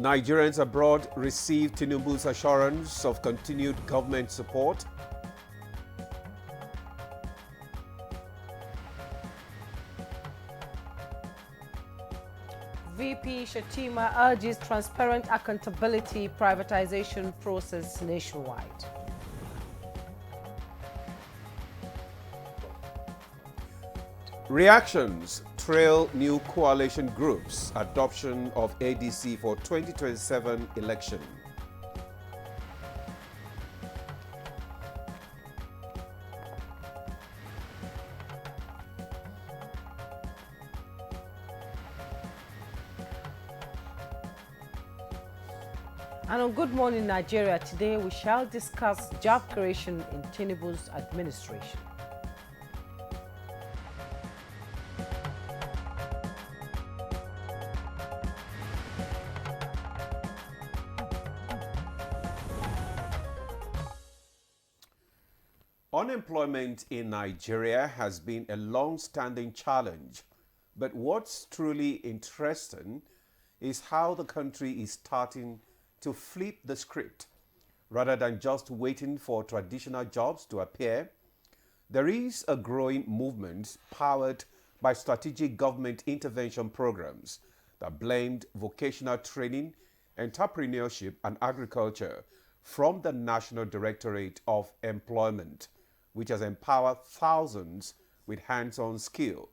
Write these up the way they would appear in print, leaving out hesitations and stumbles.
Nigerians abroad receive Tinubu'S assurance of continued government support. VP Shettima urges transparent accountability privatization process nationwide. Reactions trail new coalition groups' adoption of ADC for 2027 election. And on Good Morning Nigeria today, we shall discuss job creation in Tinubu'S administration. Unemployment in Nigeria has been a long-standing challenge, but what's truly interesting is how the country is starting to flip the script. Rather than just waiting for traditional jobs to appear, there is a growing movement powered by strategic government intervention programs that blend vocational training, entrepreneurship, and agriculture from the National Directorate of Employment, which has empowered thousands with hands-on skill,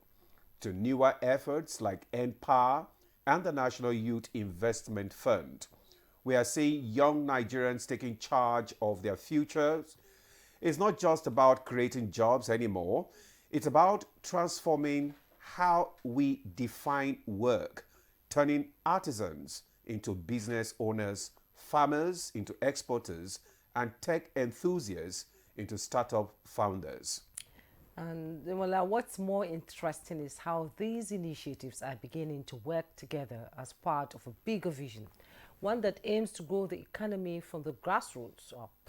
to newer efforts like NPower and the National Youth Investment Fund. We are seeing young Nigerians taking charge of their futures. It's not just about creating jobs anymore. It's about transforming how we define work, turning artisans into business owners, farmers into exporters, and tech enthusiasts into startup founders. And well, what's more interesting is how these initiatives are beginning to work together as part of a bigger vision, one that aims to grow the economy from the grassroots up.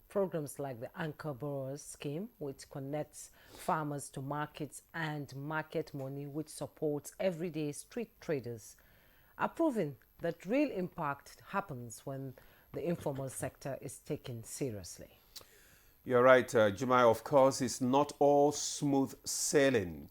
Programs like the Anchor Borrowers Scheme, which connects farmers to markets, and Market Money, which supports everyday street traders, are proving that real impact happens when the informal sector is taken seriously. You're right, Jumai. Of course, it's not all smooth sailing.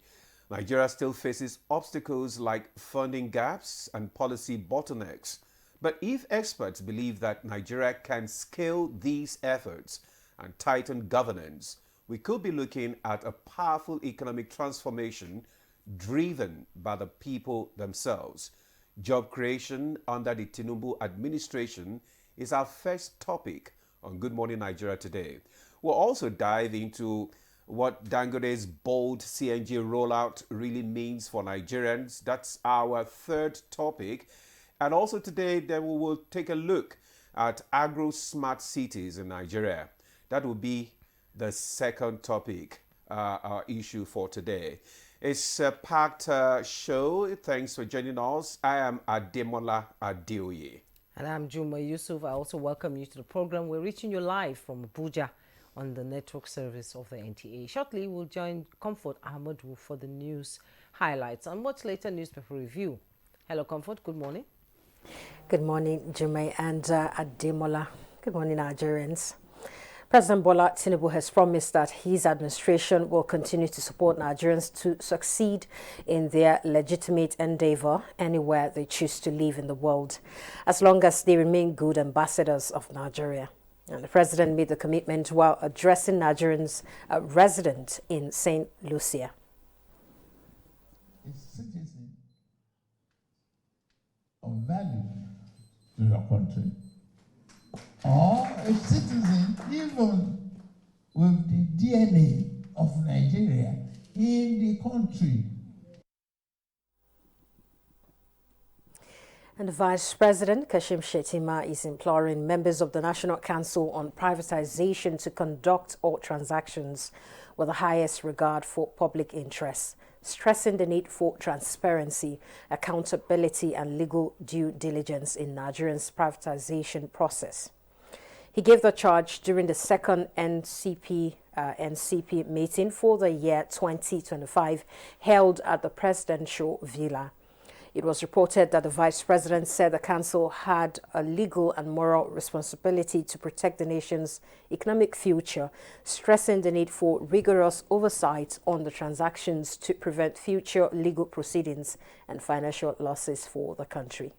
Nigeria still faces obstacles like funding gaps and policy bottlenecks. But if experts believe that Nigeria can scale these efforts and tighten governance, we could be looking at a powerful economic transformation driven by the people themselves. Job creation under the Tinubu administration is our first topic on Good Morning Nigeria today. We'll also dive into what Dangote's bold CNG rollout really means for Nigerians. That's our third topic. And also today, then we will take a look at agro-smart cities in Nigeria. That will be the second topic, our issue for today. It's a packed show. Thanks for joining us. I am Ademola Adeoye. And I'm Juma Yusuf. I also welcome you to the program. We're reaching you live from Abuja on the network service of the NTA. Shortly, we'll join Comfort Ahmadu for the news highlights and much later newspaper review. Hello, Comfort. Good morning. Good morning, Jume and Ademola. Good morning, Nigerians. President Bola Tinubu has promised that his administration will continue to support Nigerians to succeed in their legitimate endeavor anywhere they choose to live in the world, as long as they remain good ambassadors of Nigeria. And the president made the commitment while addressing Nigerians resident in St. Lucia. A citizen of value to your country, or a citizen even with the DNA of Nigeria in the country. And Vice President Kashim Shettima is imploring members of the National Council on Privatization to conduct all transactions with the highest regard for public interests, stressing the need for transparency, accountability, and legal due diligence in Nigeria's privatization process. He gave the charge during the second NCP meeting for the year 2025 held at the presidential villa. It was reported that the Vice President said the Council had a legal and moral responsibility to protect the nation's economic future, stressing the need for rigorous oversight on the transactions to prevent future legal proceedings and financial losses for the country.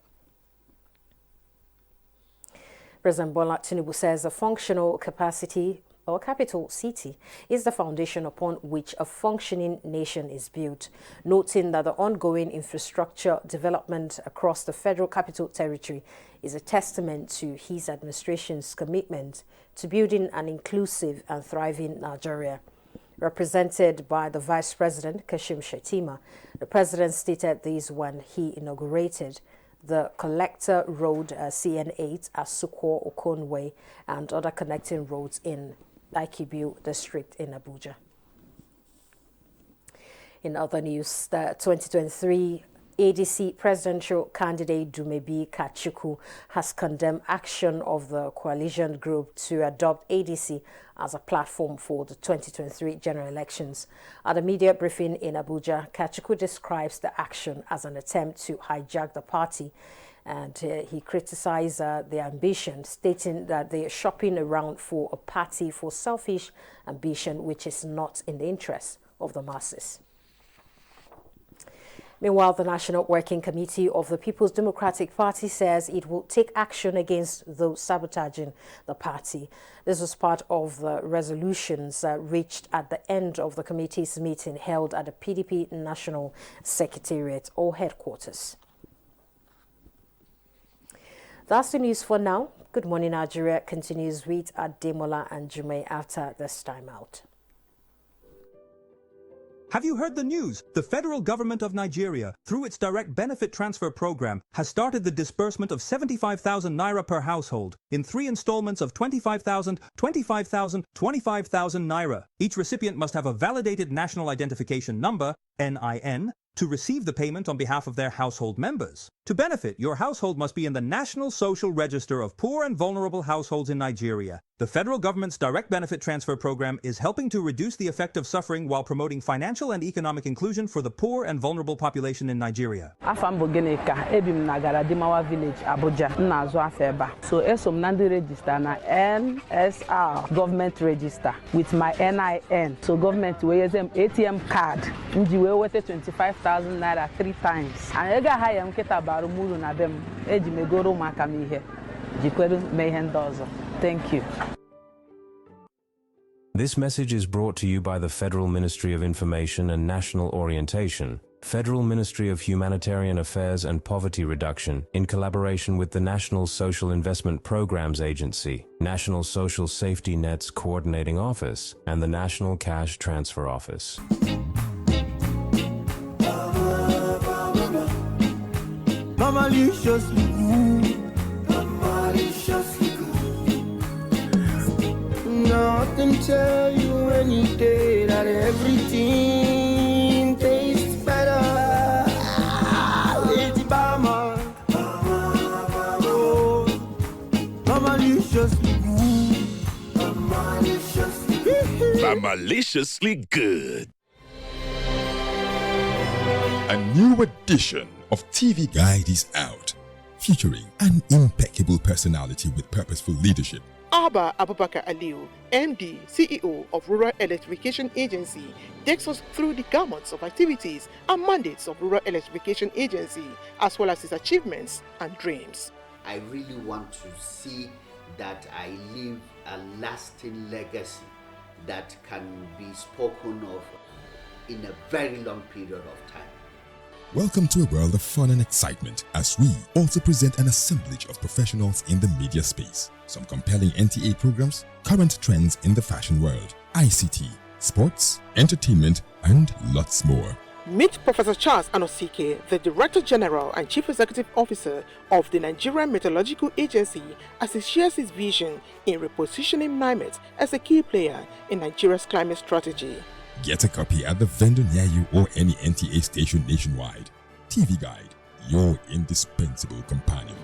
President Bola Tinubu says a functional capacity or capital city is the foundation upon which a functioning nation is built, noting that the ongoing infrastructure development across the Federal Capital Territory is a testament to his administration's commitment to building an inclusive and thriving Nigeria. Represented by the Vice President, Kashim Shettima, the President stated this when he inaugurated the Collector Road CN8 at Suko Okonwe and other connecting roads in Ikibu district in Abuja. In other news, the 2023 ADC presidential candidate Dumebi Kachuku has condemned action of the coalition group to adopt ADC as a platform for the 2023 general elections. At a media briefing in Abuja, Kachuku describes the action as an attempt to hijack the party, and he criticized their ambition, stating that they are shopping around for a party for selfish ambition, which is not in the interest of the masses. Meanwhile, the National Working Committee of the People's Democratic Party says it will take action against those sabotaging the party. This was part of the resolutions reached at the end of the committee's meeting held at the PDP National Secretariat or headquarters. That's the news for now. Good Morning Nigeria continues with Ademola and Jume after this time out. Have you heard the news? The federal government of Nigeria, through its direct benefit transfer program, has started the disbursement of 75,000 naira per household in 3 installments of 25,000, 25,000, 25,000 naira. Each recipient must have a validated national identification number, NIN, to receive the payment on behalf of their household members. To benefit, your household must be in the National Social Register of Poor and Vulnerable Households in Nigeria. The federal government's direct benefit transfer program is helping to reduce the effect of suffering while promoting financial and economic inclusion for the poor and vulnerable population in Nigeria. Afam Bogeneka, Ebim Nagara Dimawa Village, Abuja, Nazo Afeba. So Esom Nandi register na NSR government register with my NIN. So government wears them ATM card. Njiwe wete 25,000 naira 3 times. And ega haya mketa barumulu na dem. Eji megoro makamihe. Jikweru mehendozo. Thank you. This message is brought to you by the Federal Ministry of Information and National Orientation, Federal Ministry of Humanitarian Affairs and Poverty Reduction, in collaboration with the National Social Investment Programs Agency, National Social Safety Net's Coordinating Office, and the National Cash Transfer Office. Maliciously good, maliciously good. Nothing tell you any day that everything tastes better. It's Bama, maliciously good, maliciously good. A new edition of TV Guide is out, featuring an impeccable personality with purposeful leadership. Abba Abubakar Aliu, MD, CEO of Rural Electrification Agency, takes us through the gamut of activities and mandates of Rural Electrification Agency, as well as its achievements and dreams. I really want to see that I leave a lasting legacy that can be spoken of in a very long period of time. Welcome to a world of fun and excitement as we also present an assemblage of professionals in the media space. Some compelling NTA programs, current trends in the fashion world, ICT, sports, entertainment, and lots more. Meet Professor Charles Anosike, the Director General and Chief Executive Officer of the Nigerian Meteorological Agency, as he shares his vision in repositioning NIMET as a key player in Nigeria's climate strategy. Get a copy at the vendor near you or any NTA station nationwide. TV Guide, your indispensable companion.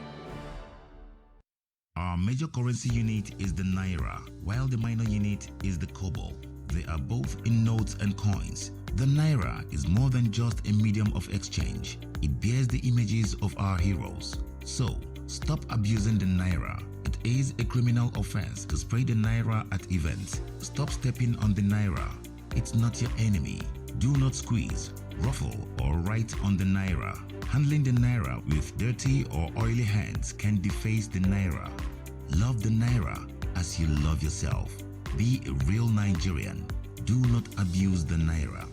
Our major currency unit is the Naira, while the minor unit is the Kobo. They are both in notes and coins, The Naira is more than just a medium of exchange. It bears the images of our heroes. So, stop abusing the Naira. It is a criminal offense to spray the Naira at events. Stop stepping on the Naira. It's not your enemy. Do not squeeze, ruffle, or write on the Naira. Handling the Naira with dirty or oily hands can deface the Naira. Love the Naira as you love yourself. Be a real Nigerian. Do not abuse the Naira.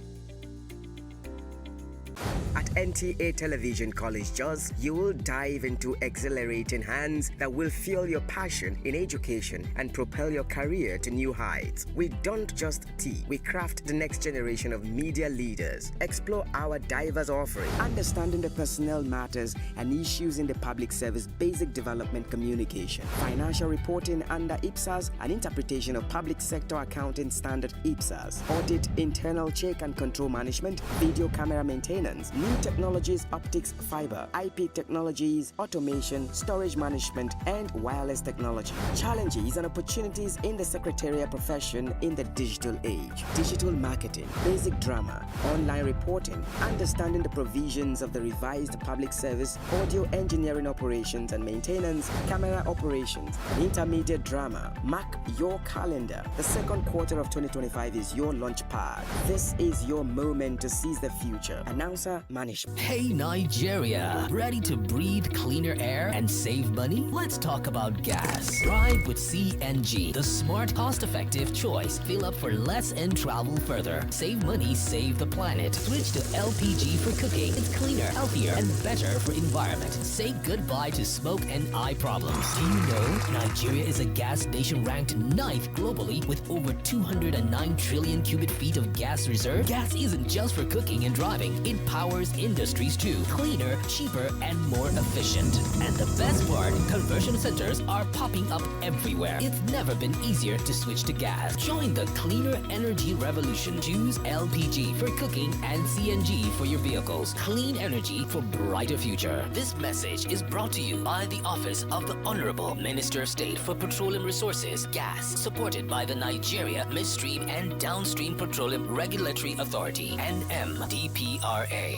At NTA Television College Jos, you will dive into exhilarating hands that will fuel your passion in education and propel your career to new heights. We don't just teach, we craft the next generation of media leaders. Explore our diverse offering, understanding the personnel matters and issues in the public service, basic development communication, financial reporting under IPSAS, and interpretation of public sector accounting standard IPSAS, audit, internal check and control management, video camera maintenance, new technologies, optics, fiber, IP technologies, automation, storage management, and wireless technology. Challenges and opportunities in the secretarial profession in the digital age. Digital marketing, basic drama, online reporting, understanding the provisions of the revised public service, audio engineering operations and maintenance, camera operations, and intermediate drama. Mark your calendar. The second quarter of 2025 is your launch pad. This is your moment to seize the future. Announcer Management. Hey Nigeria, ready to breathe cleaner air and save money? Let's talk about gas. Drive with CNG, the smart, cost-effective choice. Fill up for less and travel further. Save money, save the planet. Switch to LPG for cooking. It's cleaner, healthier, and better for environment. Say goodbye to smoke and eye problems. Do you know Nigeria is a gas nation ranked 9th globally with over 209 trillion cubic feet of gas reserve? Gas isn't just for cooking and driving. It powers industries too. Cleaner, cheaper, and more efficient. And the best part, conversion centers are popping up everywhere. It's never been easier to switch to gas. Join the cleaner energy revolution. Choose LPG for cooking and CNG for your vehicles. Clean energy for brighter future. This message is brought to you by the Office of the Honorable Minister of State for Petroleum Resources, Gas, supported by the Nigeria Midstream and Downstream Petroleum Regulatory Authority, NMDPRA.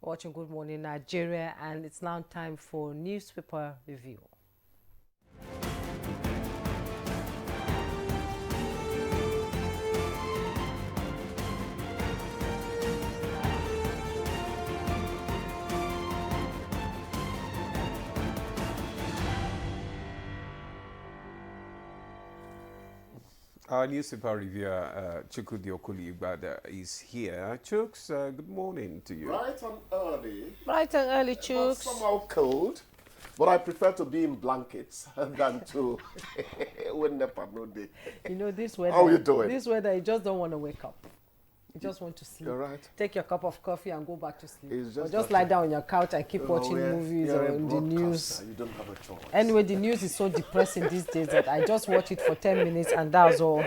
Watching Good Morning Nigeria, and it's now time for newspaper review. Our newspaper reviewer, Chukwudi Okuli-Igbada, is here. Chooks, good morning to you. Bright and early. Bright and early, Chooks. Somehow cold, but I prefer to be in blankets than to win the day. You know, this weather. How are you doing? This weather, you just don't want to wake up. You just want to sleep. You're right. Take your cup of coffee and go back to sleep. It's Or just lie down on your couch and keep watching movies or in the news. You don't have a choice. Anyway, the news is so depressing these days that I just watch it for 10 minutes and that's all.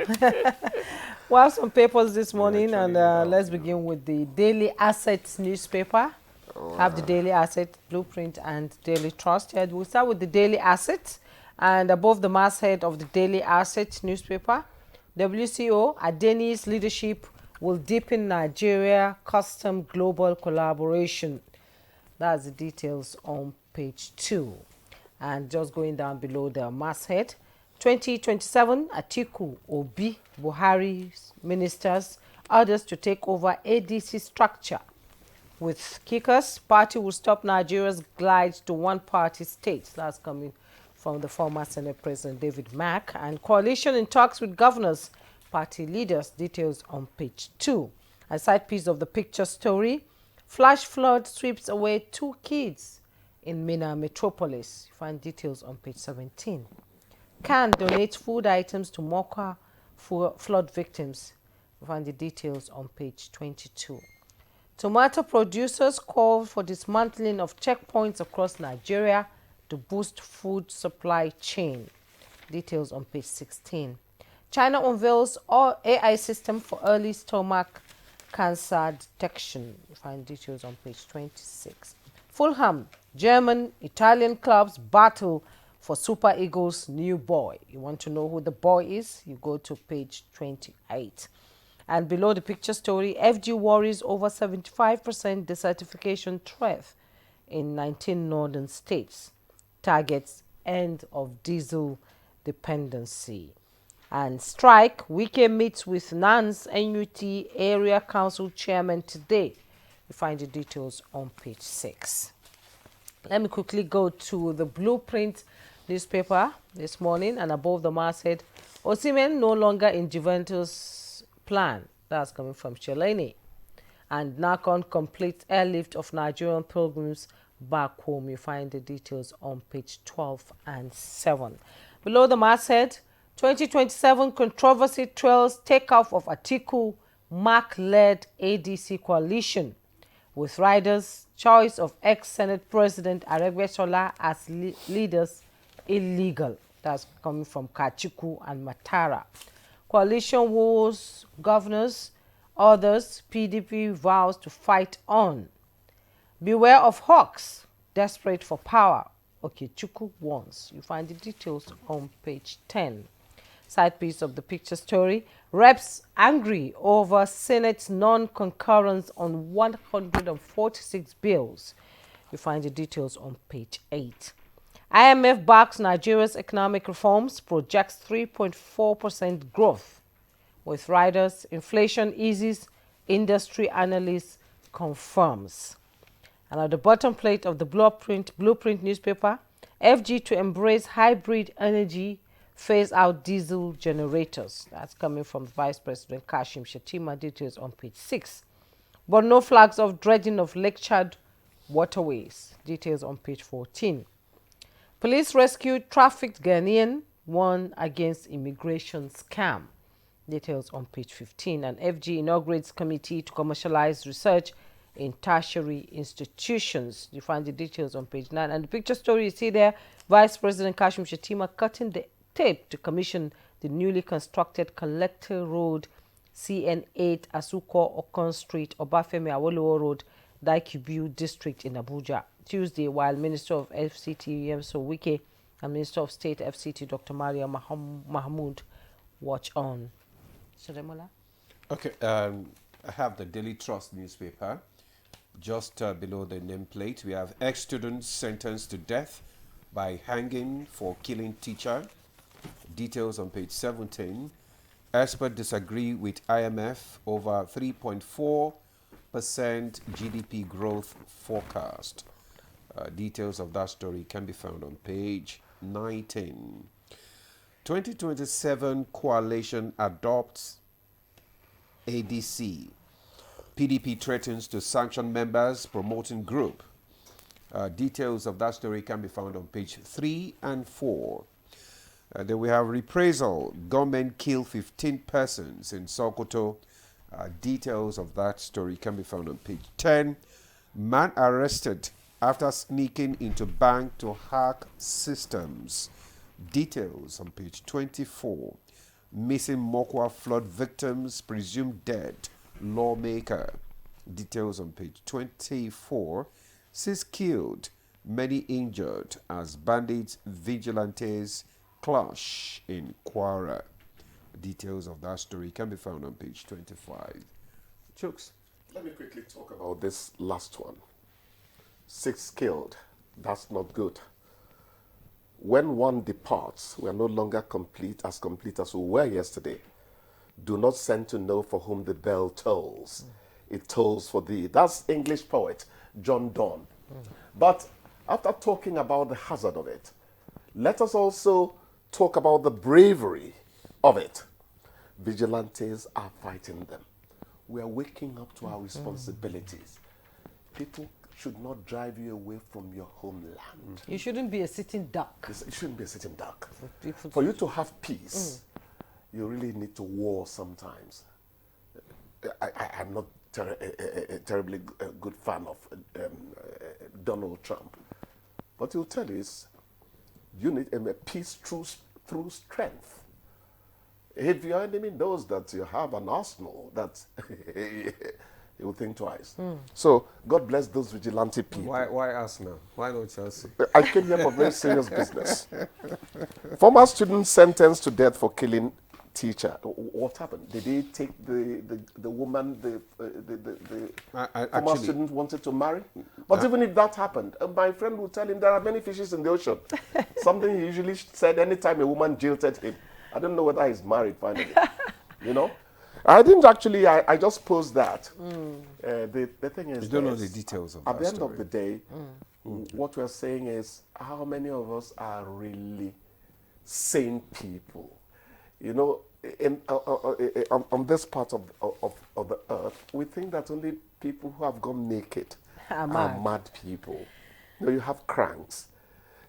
We have some papers this morning, and let's begin with the Daily Assets newspaper. Have the Daily Asset, Blueprint, and Daily Trust. We'll start with the Daily Asset, and above the masthead of the Daily Asset newspaper, WCO, Adeni's leadership will deepen Nigeria custom global collaboration. That's the details on page 2. And just going down below the masthead, 2027, Atiku, Obi, Buhari's ministers, others to take over ADC structure. With kickers, party will stop Nigeria's glide to one-party state. That's coming from the former Senate President David Mack. And coalition in talks with governors, party leaders. Details on page 2. A side piece of the picture story, flash flood sweeps away 2 kids in Minna Metropolis. You find details on page 17. CAN donates food items to Mokwa flood victims. You find the details on page 22. Tomato producers call for dismantling of checkpoints across Nigeria to boost food supply chain. Details on page 16. China unveils AI system for early stomach cancer detection. You find details on page 26. Fulham, German, Italian clubs battle for Super Eagles' new boy. You want to know who the boy is? You go to page 28. And below the picture story, FG worries over 75% desertification threat in 19 northern states. Targets end of diesel dependency. And strike, Wike meets with NANS NUT Area Council Chairman today. You find the details on page 6. Let me quickly go to the Blueprint newspaper this morning, and above the masthead, Osimhen no longer in Juventus plan. That's coming from Sheleni. And NACON complete airlift of Nigerian pilgrims back home. You find the details on page 12 and 7. Below the masthead, 2027 controversy trails takeoff of Atiku Mark-led ADC coalition, with riders' choice of ex-Senate President Aregbesola as leaders illegal. That's coming from Kachiku and Matara. Coalition wars governors, others, PDP vows to fight on. Beware of hawks, desperate for power. Okay, Chuku warns. You find the details on page 10. Side piece of the picture story. Reps angry over Senate's non-concurrence on 146 bills. You find the details on page 8. IMF backs Nigeria's economic reforms, projects 3.4% growth. With riders, inflation eases, industry analyst confirms. And at the bottom plate of the Blueprint newspaper, FG to embrace hybrid energy, phase out diesel generators. That's coming from Vice President Kashim Shettima. Details on page 6. But no flags of dredging of Lake Chad waterways. Details on page 14. Police rescued trafficked Ghanaian, warned against immigration scam. Details on page 15. And FG inaugurates committee to commercialize research in tertiary institutions. You find the details on page 9. And the picture story you see there, Vice President Kashim Shettima cutting the tape to commission the newly constructed Collector Road, CN8, Asuko Okon Street, Obafemi Awolowo Road, Daikibu District in Abuja. Tuesday, while Minister of FCT Yemso Wike and Minister of State FCT Dr. Maria Mahmoud watch on. Shademola? Okay, I have the Daily Trust newspaper. Just below the nameplate, we have ex-students sentenced to death by hanging for killing teacher. Details on page 17. Experts disagree with IMF over 3.4% GDP growth forecast. Details of that story can be found on page 19. 2027 coalition adopts ADC. PDP threatens to sanction members promoting group. Details of that story can be found on page 3 and 4. Then we have reprisal. Gunmen kill 15 persons in Sokoto. Details of that story can be found on page 10. Man arrested after sneaking into bank to hack systems. Details on page 24. Missing Mokwa flood victims presumed dead. Lawmaker. Details on page 24. 6 killed, many injured as bandits vigilantes clash in Kwara. Details of that story can be found on page 25. Chooks. Let me quickly talk about this last one. 6 killed. That's not good. When one departs, we are no longer complete as we were yesterday. Do not send to know for whom the bell tolls. It tolls for thee. That's English poet John Donne. But after talking about the hazard of it, let us also talk about the bravery of it. Vigilantes are fighting them. We are waking up to our responsibilities. People should not drive you away from your homeland. You shouldn't be a sitting duck. It shouldn't be a sitting duck. For you to have peace, you really need to war sometimes. I'm not a terribly good fan of Donald Trump. What he'll tell you is you need a peace through strength. If your enemy knows that you have an arsenal that he will think twice. So God bless those vigilante people. Why us now? Why not Chelsea? I came here for very serious business. Former student sentenced to death for killing teacher. What happened? Did he take the woman the former student wanted to marry? But even if that happened, my friend would tell him there are many fishes in the ocean. Something he usually said anytime a woman jilted him. I don't know whether he's married finally. You know? I didn't actually, I just posed that. The thing is, you don't know the details of that at the end story. of the day, what we're saying is how many of us are really sane people. You know, on this part of the earth, we think that only people who have gone naked are mad people. You know, you have cranks.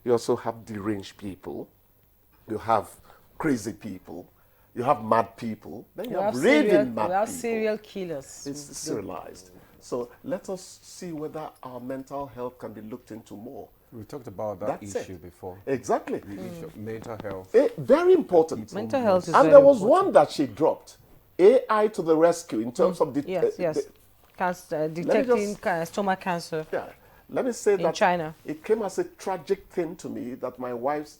You also have deranged people. You have crazy people. You have mad people. Then you have raving mad people. We have serial killers. It's serialized. So let us see whether our mental health can be looked into more. We talked about that issue before. Exactly. The issue of mental health. Very important. Mental health is and very there was important. one that she dropped. AI to the rescue in terms of the... detecting stomach cancer. Yeah. Let me say that in China. It came as a tragic thing to me that my wife's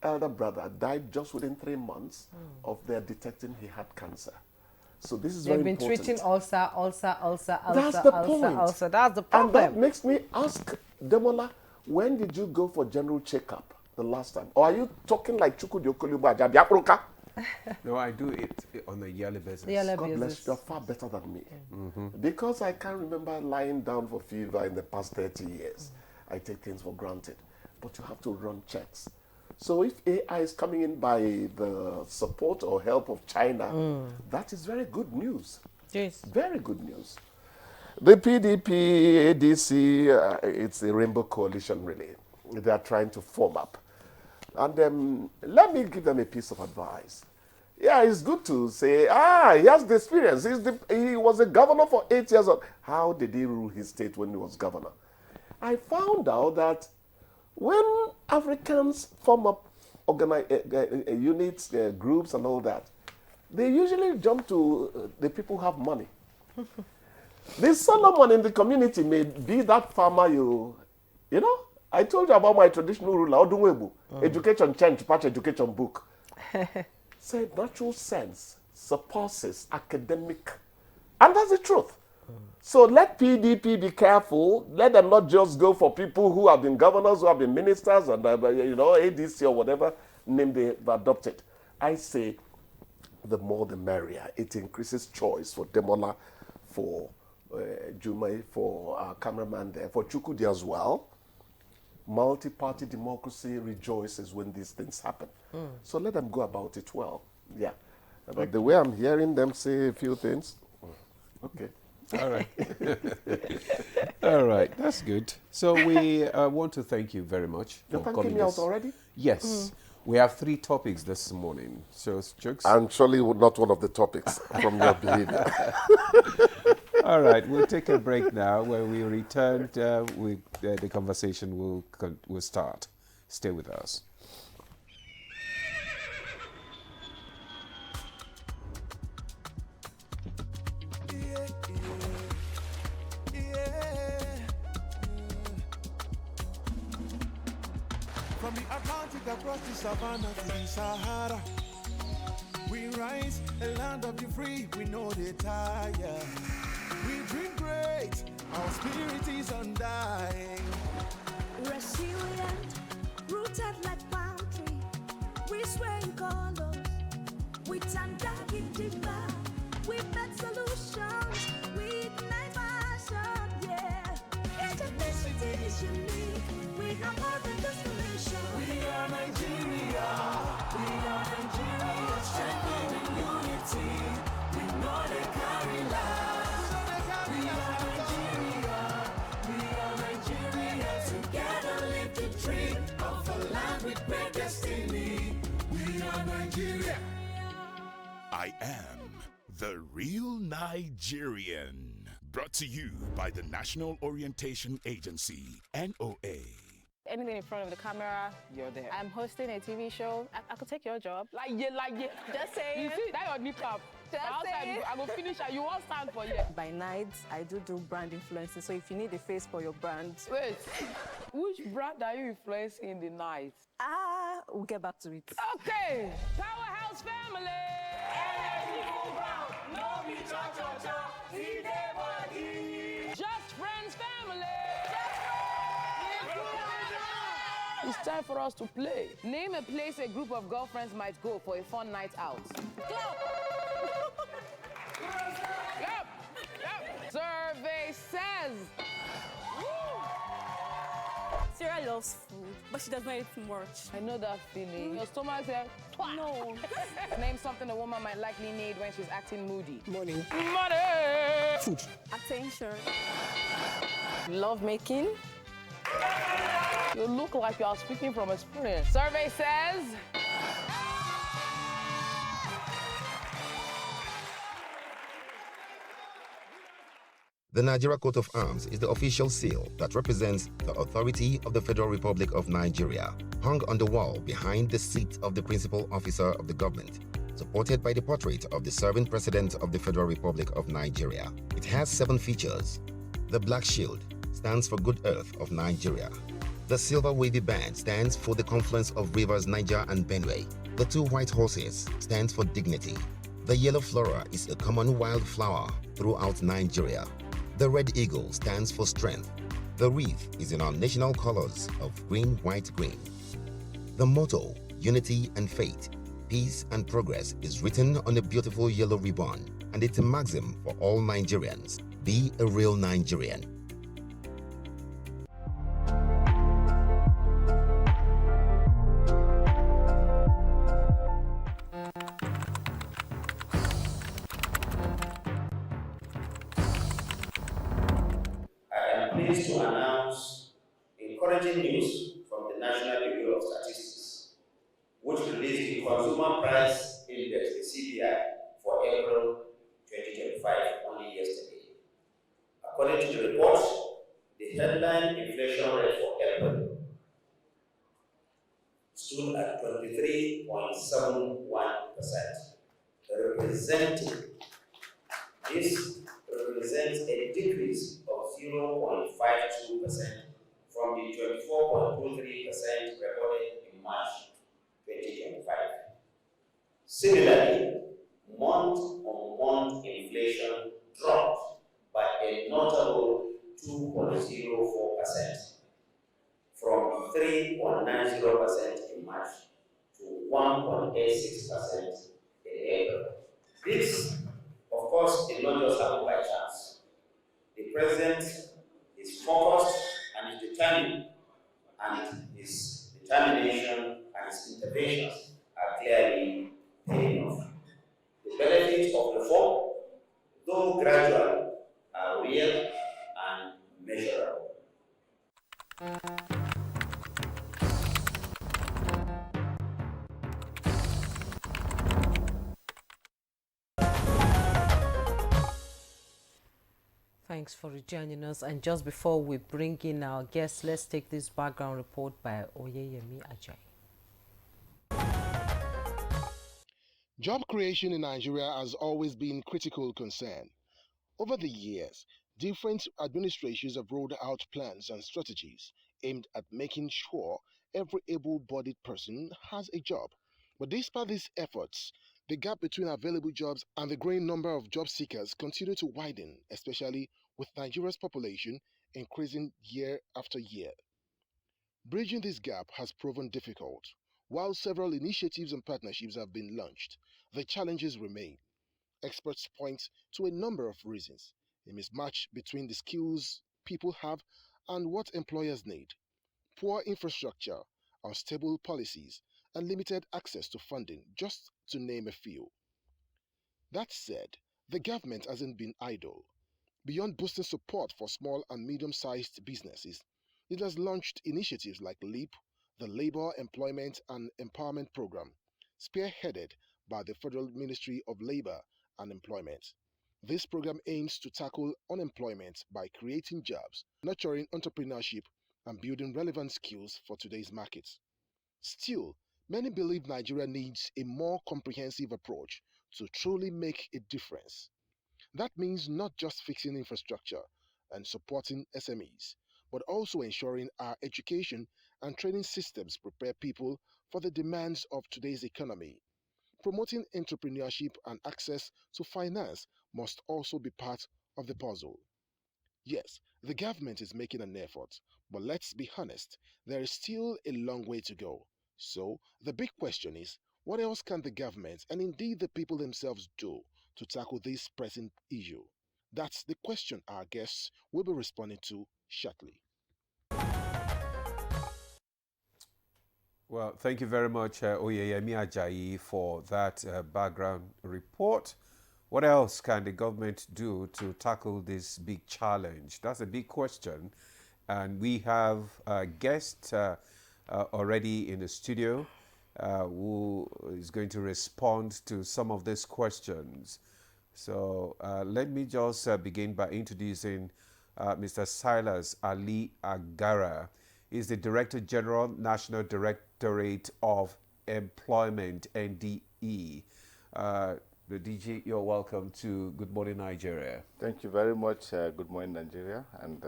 elder brother died just within 3 months of their detecting he had cancer. So this is very important. They've been treating ulcer. That's the point. That's the problem. And that makes me ask, Demola, when did you go for general checkup the last time? Or are you talking like Chukwu? No, I do it on a yearly basis. God bless you. You're far better than me. Because I can't remember lying down for fever in the past 30 years. I take things for granted. But you have to run checks. So if AI is coming in by the support or help of China, that is very good news. Yes. Very good news. The PDP, ADC, it's a rainbow coalition, really. They are trying to form up. And let me give them a piece of advice. Yeah, it's good to say, he has the experience. He was a governor for 8 years. How did he rule his state when he was governor? I found out that when Africans form up units, groups and all that, they usually jump to the people who have money. The Solomon in the community may be that farmer you know. I told you about my traditional ruler, Odunwebu, education change, patch education book. Said natural sense surpasses academic. And that's the truth. So let PDP be careful. Let them not just go for people who have been governors, who have been ministers, and ADC or whatever name they've adopted. I say the more the merrier. It increases choice for Demola, for Jumai, for our cameraman there, for Chukudi as well. Multi-party democracy rejoices when these things happen. So let them go about it well. Yeah. But the way I'm hearing them say a few things, okay. All right. All right. That's good. So we want to thank you very much for You're coming. thanking me out already? Yes. We have 3 topics this morning. So, Jokes. And surely not one of the topics from your behavior. All right. We'll take a break now. When we return, the conversation will start. Stay with us. From the Atlantic across the savannah to the Sahara, we rise, a land of the free, we know they tire. We dream great, our spirit is undying. Resilient, rooted like palm tree, we sway in colors, with undying demand. We make solutions, we ignite passion, yeah. Diversity is unique, we are more than just a nation. We are Nigeria, strengthening unity, we know they carry lives. We are Nigeria, together live the dream of a land with great destiny. We are Nigeria. I am the real Nigerian. Brought to you by the National Orientation Agency, NOA. Anything in front of the camera, you're there. I'm hosting a TV show. I could take your job. Like, just saying. You see, that your kneecap. Outside, I will finish and you won't stand for you. By night, I do brand influencing. So if you need a face for your brand. Wait, which brand are you influencing in the night? We'll get back to it. Okay, Powerhouse Family. Just Friends Family. It's time for us to play. Name a place a group of girlfriends might go for a fun night out. Yep. Survey says. Sarah loves food, but she does not eat much. I know that feeling. Your stomach says, no. Name something a woman might likely need when she's acting moody. Money. Money. Food. Attention. Love making. You look like you are speaking from experience. Survey says. The Nigeria Coat of Arms is the official seal that represents the authority of the Federal Republic of Nigeria, hung on the wall behind the seat of the principal officer of the government, supported by the portrait of the serving president of the Federal Republic of Nigeria. It has 7 features. The black shield stands for Good Earth of Nigeria. The silver wavy band stands for the confluence of rivers Niger and Benue. The 2 white horses stands for dignity. The yellow flora is a common wildflower throughout Nigeria. The red eagle stands for strength. The wreath is in our national colors of green, white, green. The motto, unity and faith, peace and progress, is written on a beautiful yellow ribbon, and it's a maxim for all Nigerians. Be a real Nigerian. Pleased to announce encouraging news from the National Bureau of Statistics, which released the Consumer Price Index, the CPI, for April 2025 only yesterday. According to the report, the headline inflation rate for April stood at 23.71%, This represents a decrease of 0.52% from the 24.23% recorded in March 2025. Similarly, month-on-month inflation dropped by a notable 2.04% from 3.90% in March to 1.86% in April. This, of course, did not just happen by chance. The president is focused and is determined, and his determination and his interventions are clearly paying off. The benefits of reform, though gradual, are real and measurable. Thanks for rejoining us. And just before we bring in our guests, let's take this background report by Oyeyemi Ajay. Job creation in Nigeria has always been critical concern. Over the years, different administrations have rolled out plans and strategies aimed at making sure every able-bodied person has a job. But despite these efforts, the gap between available jobs and the growing number of job seekers continue to widen, especially with Nigeria's population increasing year after year. Bridging this gap has proven difficult. While several initiatives and partnerships have been launched, the challenges remain. Experts point to a number of reasons: a mismatch between the skills people have and what employers need, poor infrastructure, unstable policies, and limited access to funding, just to name a few. That said, the government hasn't been idle. Beyond boosting support for small and medium-sized businesses, it has launched initiatives like LEAP, the Labor, Employment and Empowerment Program, spearheaded by the Federal Ministry of Labor and Employment. This program aims to tackle unemployment by creating jobs, nurturing entrepreneurship, and building relevant skills for today's markets. Still, many believe Nigeria needs a more comprehensive approach to truly make a difference. That means not just fixing infrastructure and supporting SMEs, but also ensuring our education and training systems prepare people for the demands of today's economy. Promoting entrepreneurship and access to finance must also be part of the puzzle. Yes, the government is making an effort, but let's be honest, there is still a long way to go. So, the big question is, what else can the government and indeed the people themselves do to tackle this pressing issue? That's the question our guests will be responding to shortly. Well, thank you very much, Oyeyemi Ajayi, for that background report. What else can the government do to tackle this big challenge? That's a big question. And we have a guest already in the studio who is going to respond to some of these questions. So let me just begin by introducing Mr. Silas Ali Agara. He's the Director General, National Directorate of Employment, NDE. The DG, you're welcome to Good Morning Nigeria. Thank you very much. Good Morning Nigeria, and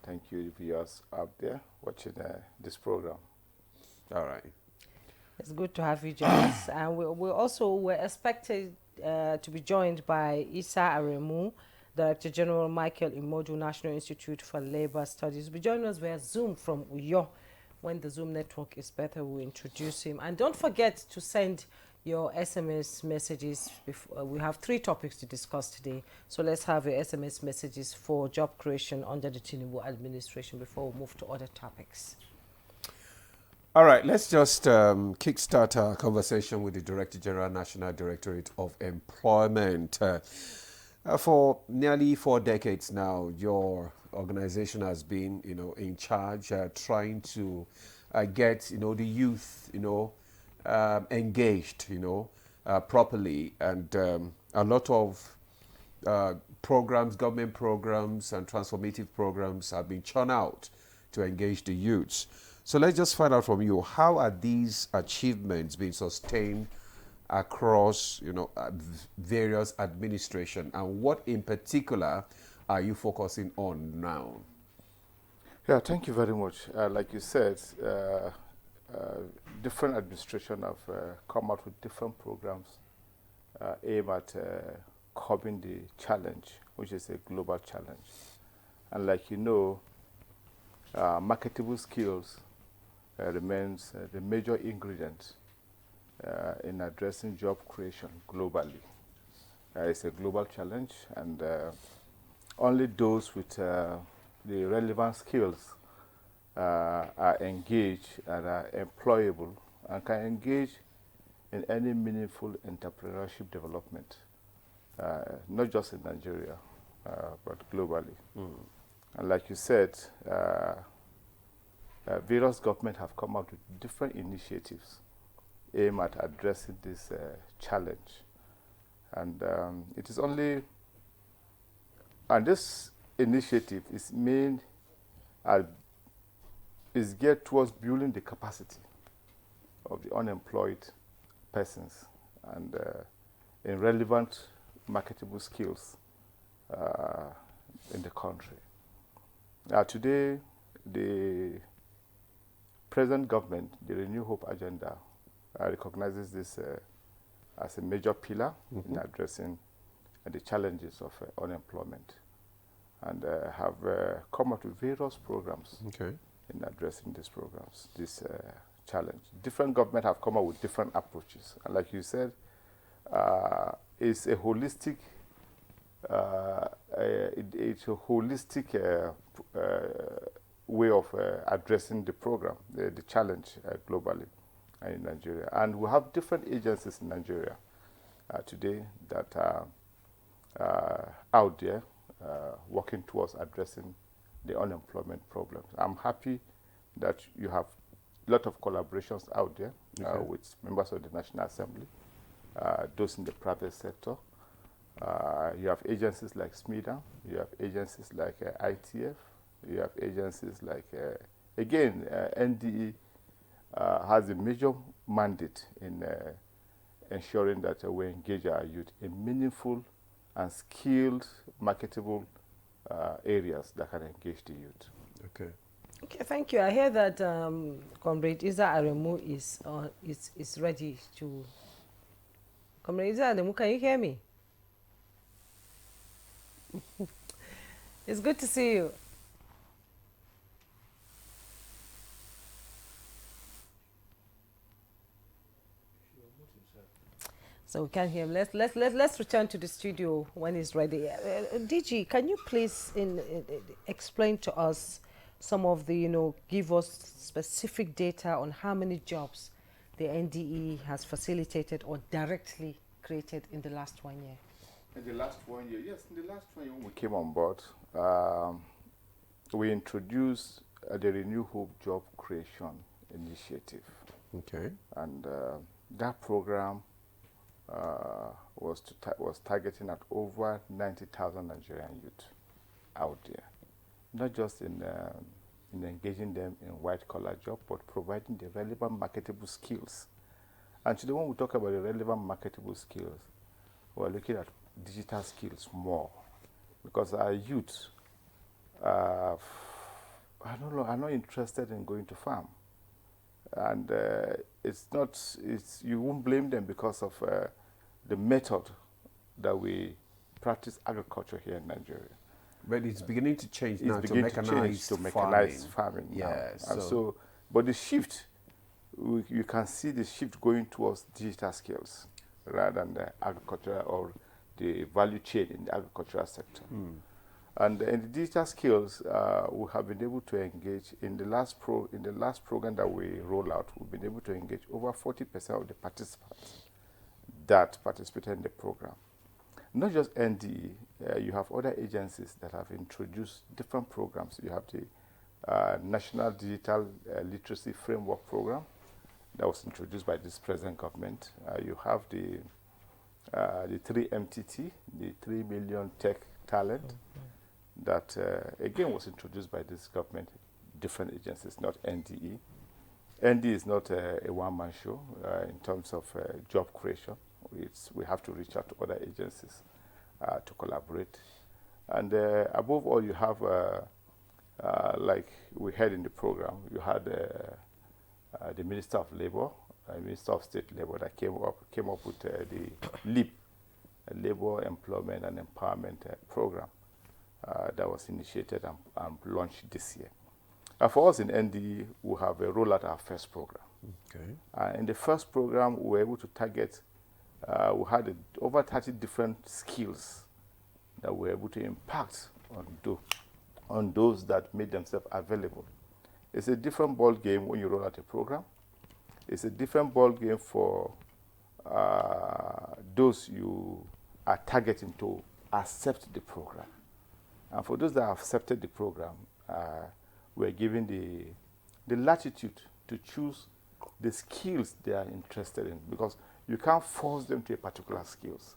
thank you viewers out there watching this program. All right. It's good to have you, Joyce. And we're expected to be joined by Isa Aremu, Director General Michael Imodu, National Institute for Labor Studies. Will be joining us via Zoom from Uyo. When the Zoom network is better, we'll introduce him. And don't forget to send your SMS messages. We have 3 topics to discuss today. So let's have your SMS messages for job creation under the Tinubu administration before we move to other topics. All right, let's just kickstart our conversation with the Director General, National Directorate of Employment. For nearly 4 decades now, your organization has been, in charge, trying to get, the youth, engaged, properly, and a lot of programs, government programs, and transformative programs have been churned out to engage the youths. So let's just find out from you, how are these achievements being sustained across, various administration, and what in particular are you focusing on now? Yeah, thank you very much. Like you said, different administration have come out with different programs aimed at curbing the challenge, which is a global challenge. And like you know, marketable skills remains the major ingredient in addressing job creation globally. It's a global challenge, and only those with the relevant skills are engaged and are employable and can engage in any meaningful entrepreneurship development, not just in Nigeria, but globally. And like you said, various governments have come out with different initiatives aimed at addressing this challenge. And it is only, and this initiative is geared towards building the capacity of the unemployed persons and in relevant marketable skills in the country. Today, the present government, the Renew Hope agenda, recognizes this as a major pillar in addressing the challenges of unemployment, and have come up with various programs in addressing these programs, this challenge. Different governments have come up with different approaches, and like you said, it's a holistic way of addressing the program, the challenge globally in Nigeria. And we have different agencies in Nigeria today that are out there working towards addressing the unemployment problems. I'm happy that you have a lot of collaborations out there with members of the National Assembly, those in the private sector. You have agencies like SMIDA, you have agencies like ITF, you have agencies like, NDE has a major mandate in ensuring that we engage our youth in meaningful and skilled, marketable areas that can engage the youth. Okay. Okay, thank you. I hear that Comrade Isa Aremu is ready to. Comrade Isa Aremu, can you hear me? It's good to see you. So we can hear him. Let's return to the studio when he's ready. DG, can you please explain to us some of the, give us specific data on how many jobs the NDE has facilitated or directly created in the last 1 year? In the last 1 year, yes. In the last 1 year when we came on board, we introduced the Renew Hope Job Creation Initiative. Okay. And that program was targeting at over 90,000 Nigerian youth out there, not just in engaging them in white-collar job, but providing the relevant marketable skills. And today when we talk about the relevant marketable skills, we're looking at digital skills more, because our youth are not interested in going to farm. And you won't blame them because of the method that we practice agriculture here in Nigeria. But it's beginning to change now to mechanized farming now. Yes. And so, but the shift, you can see the shift going towards digital skills rather than the agriculture or the value chain in the agricultural sector. And in the digital skills, we have been able to engage in the last program that we roll out. We've been able to engage over 40% of the participants that participated in the program. Not just NDE, you have other agencies that have introduced different programs. You have the National Digital Literacy Framework Program that was introduced by this present government. You have the 3MTT, the 3 Million Tech Talent, that again was introduced by this government, different agencies, not NDE. NDE is not a one-man show in terms of job creation. We have to reach out to other agencies to collaborate. And above all, you have, like we had in the program, you had the Minister of Labor, Minister of State Labor that came up with the LEAP, Labor, Employment and Empowerment Program. That was initiated and launched this year. For us in NDE, we have rolled out our first program. Okay. In the first program, we were able to target, we had over 30 different skills that we were able to impact on those that made themselves available. It's a different ball game when you roll out a program. It's a different ball game for those you are targeting to accept the program. And for those that have accepted the program, we're given the latitude to choose the skills they are interested in, because you can't force them to a particular skills.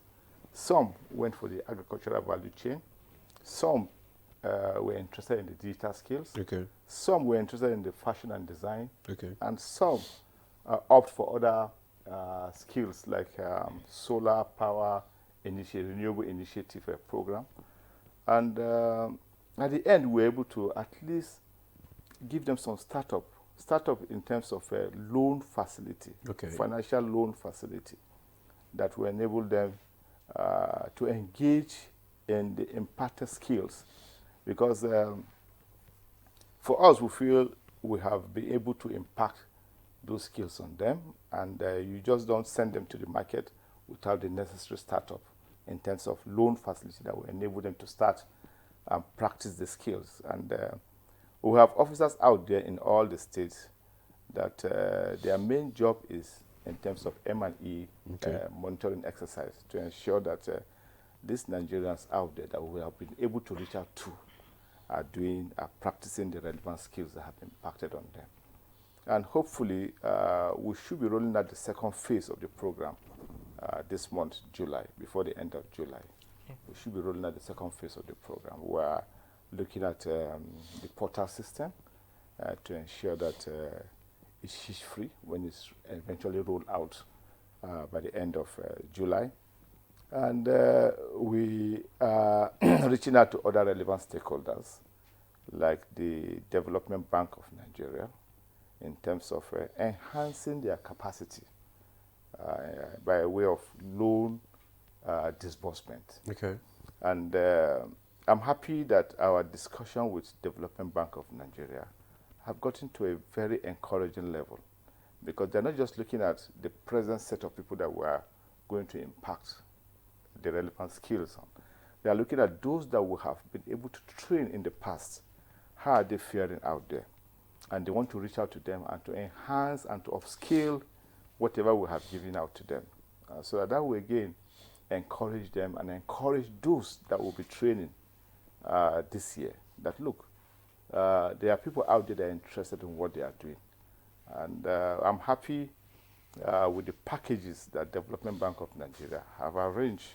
Some went for the agricultural value chain. Some were interested in the digital skills. Okay. Some were interested in the fashion and design. Okay. And some opt for other skills like solar power initiative, renewable initiative program. And at the end, we were able to at least give them some startup in terms of a loan facility, financial loan facility, that will enable them to engage in the imparted skills. Because for us, we feel we have been able to impact those skills on them, and you just don't send them to the market without the necessary startup in terms of loan facility that will enable them to start and practice the skills. And we have officers out there in all the states that their main job is in terms of M&E monitoring exercise to ensure that these Nigerians out there that we have been able to reach out to are practicing the relevant skills that have impacted on them. And hopefully, we should be rolling out the second phase of the program this month, July, before the end of July. We should be rolling out the second phase of the program. We're looking at the portal system to ensure that it's fish-free when it's eventually rolled out by the end of July. And we are reaching out to other relevant stakeholders, like the Development Bank of Nigeria, in terms of enhancing their capacity by way of loan disbursement. Okay. And I'm happy that our discussion with Development Bank of Nigeria have gotten to a very encouraging level, because they're not just looking at the present set of people that we are going to impact the relevant skills on. They are looking at those that we have been able to train in the past. How are they faring out there? And they want to reach out to them and to enhance and to upscale whatever we have given out to them. So that will again encourage them and encourage those that will be training this year. That look, there are people out there that are interested in what they are doing. And I'm happy with the packages that Development Bank of Nigeria have arranged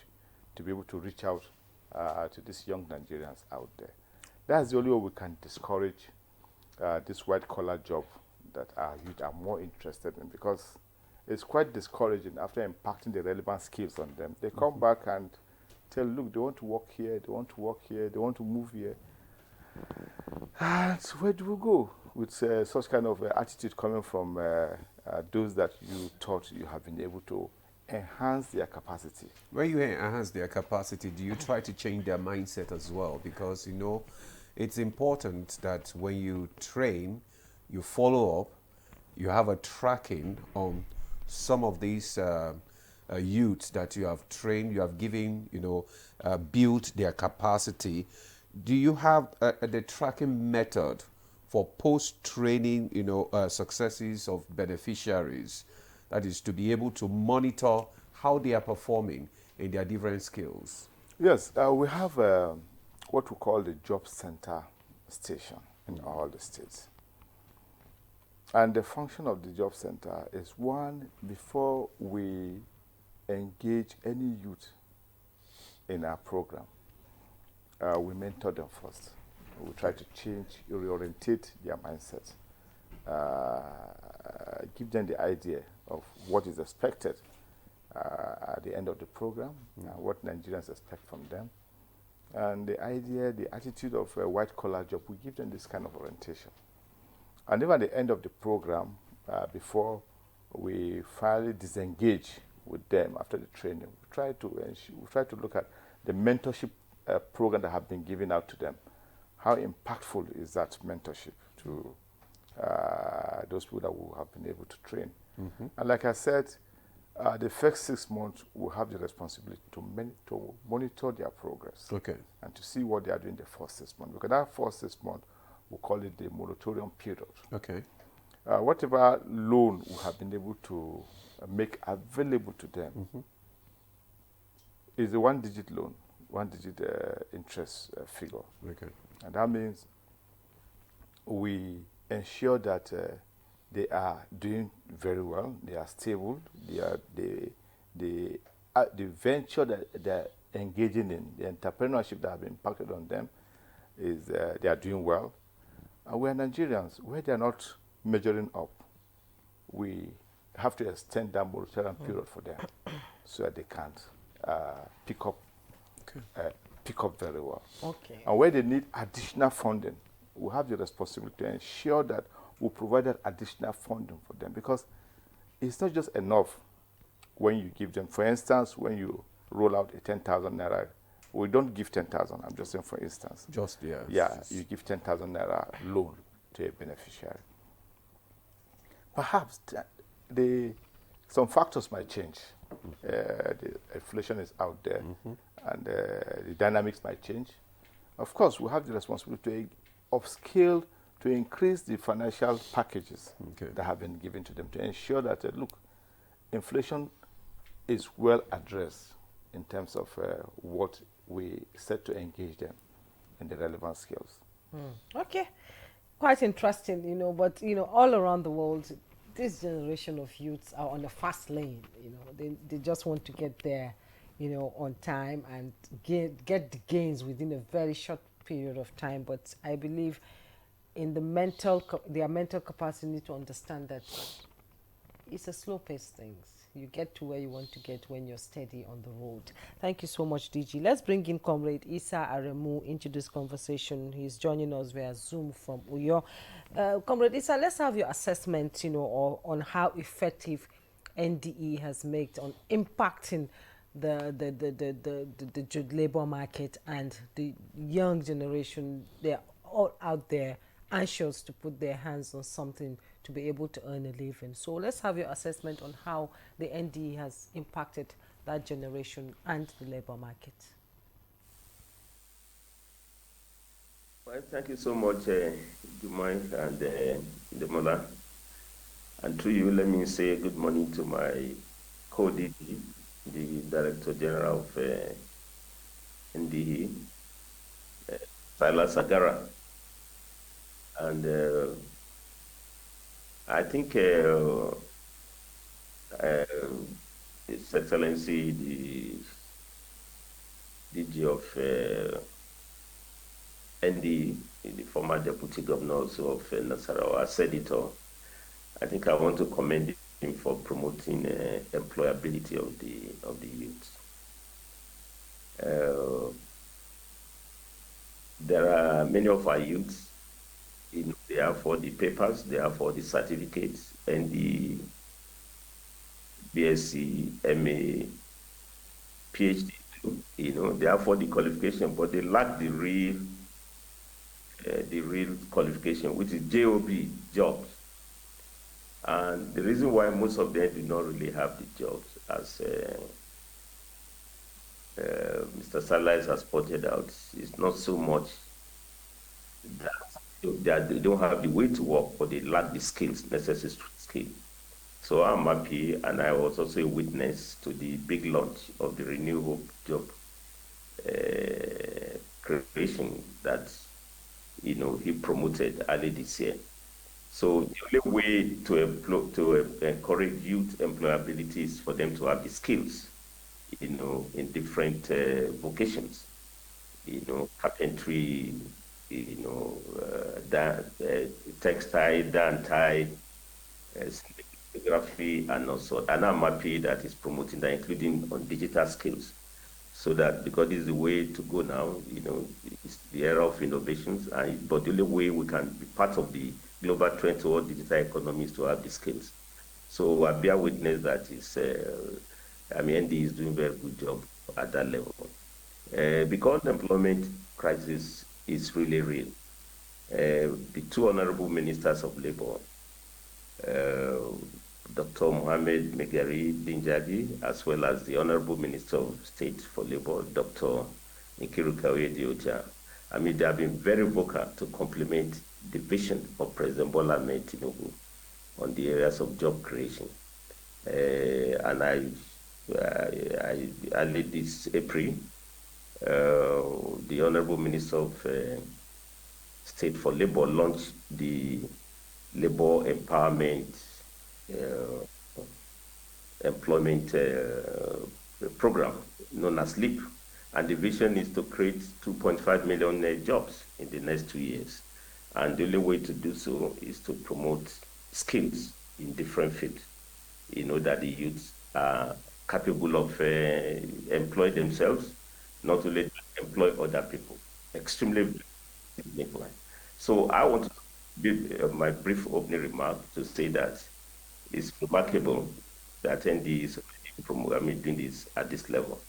to be able to reach out to these young Nigerians out there. That's the only way we can discourage this white-collar job that our youth are more interested in, because it's quite discouraging after impacting the relevant skills on them. They come back and tell, look, they want to work here, they want to work here, they want to move here. And where do we go with such kind of attitude coming from those that you thought you have been able to enhance their capacity? When you enhance their capacity, do you try to change their mindset as well? Because, you know, it's important that when you train, you follow up, you have a tracking on some of these youths that you have trained, you have given, you know, built their capacity. Do you have the tracking method for post-training, you know, successes of beneficiaries? That is to be able to monitor how they are performing in their different skills. Yes, we have what we call the job center station in all the states. And the function of the job center is, one, before we engage any youth in our program, we mentor them first. We try to change, reorientate their mindset, give them the idea of what is expected at the end of the program, what Nigerians expect from them. And the idea, the attitude of a white-collar job, we give them this kind of orientation. And even at the end of the program, before we finally disengage with them after the training, we try to look at the mentorship program that have been given out to them. How impactful is that mentorship to those people that we have been able to train? And like I said, the first 6 months will have the responsibility to monitor their progress. Okay. And to see what they are doing the first 6 months. Because that first 6 months, we call it the moratorium period. Okay. Whatever loan we have been able to make available to them is a one-digit loan, one-digit interest figure. Okay. And that means we ensure that they are doing very well, they are stable, the venture that they're engaging in, the entrepreneurship that have been impacted on them, is they are doing well. And we're Nigerians, where they're not measuring up, we have to extend that moratorium period for them so that they can't pick up very well. Okay. And where they need additional funding, we have the responsibility to ensure that we provide that additional funding for them, because it's not just enough when you give them. For instance, when you roll out a 10,000 naira, we don't give 10,000. I'm just saying, for instance. Just, yeah. Yeah, you give 10,000 naira loan to a beneficiary. Perhaps some factors might change. The inflation is out there, and the dynamics might change. Of course, we have the responsibility to upscale, to increase the financial packages that have been given to them, to ensure that, look, inflation is well addressed in terms of what we set to engage them in the relevant skills. Okay, quite interesting, you know, but, you know, all around the world, this generation of youths are on a fast lane, you know, they just want to get there, you know, on time and get the gains within a very short period of time. But I believe in their mental capacity to understand that it's a slow-paced thing. You get to where you want to get when you're steady on the road. Thank you so much, DG. Let's bring in Comrade Issa Aremu into this conversation. He's joining us via Zoom from Uyo. Comrade Issa, let's have your assessment, on how effective NDE has made on impacting the labor market and the young generation. They're all out there anxious to put their hands on something to be able to earn a living. So let's have your assessment on how the NDE has impacted that generation and the labor market. Well, thank you so much, Jumai and Demola. And to you, let me say good morning to my co-DG, the Director General of NDE, Silas Agara. And I think His Excellency, the DG of NDE, the former Deputy Governor also of Nasarawa, said it all. I think I want to commend him for promoting employability of the youth. There are many of our youths, they are for the papers, they are for the certificates, and the BSc, MA, PhD, they are for the qualification, but they lack the real qualification, which is JOB, jobs. And the reason why most of them do not really have the jobs, as Mr. Salas has pointed out, is not so much that they don't have the way to work, but they lack the skills, necessary skills. So I'm happy, and I was also a witness to the big launch of the Renew Hope job creation that he promoted early this year. So the only way to encourage youth employability is for them to have the skills, in different vocations, carpentry, textile, dye, graphy, and also. And I'm happy that it's promoting that, including on digital skills, so that because this is the way to go now. It's the era of innovations, but the only way we can be part of the global trend toward digital economies to have the skills. So I bear witness that ND is doing very good job at that level. Because the employment crisis is really real. The two honorable ministers of labor, Dr. Mohamed Megari Dinjadi, as well as the honorable minister of state for labor, Dr. Nkiru Dioja, they have been very vocal to complement the vision of President Bola Ahmed Tinubu on the areas of job creation. And early this April, the Honorable Minister of State for Labor launched the Labor Empowerment Employment Program, known as LEAP. And the vision is to create 2.5 million jobs in the next 2 years. And the only way to do so is to promote skills in different fields, that the youths are capable of employing themselves, not only employ other people. Extremely significant. So I want to give my brief opening remark to say that it's remarkable that ND is doing this at this level.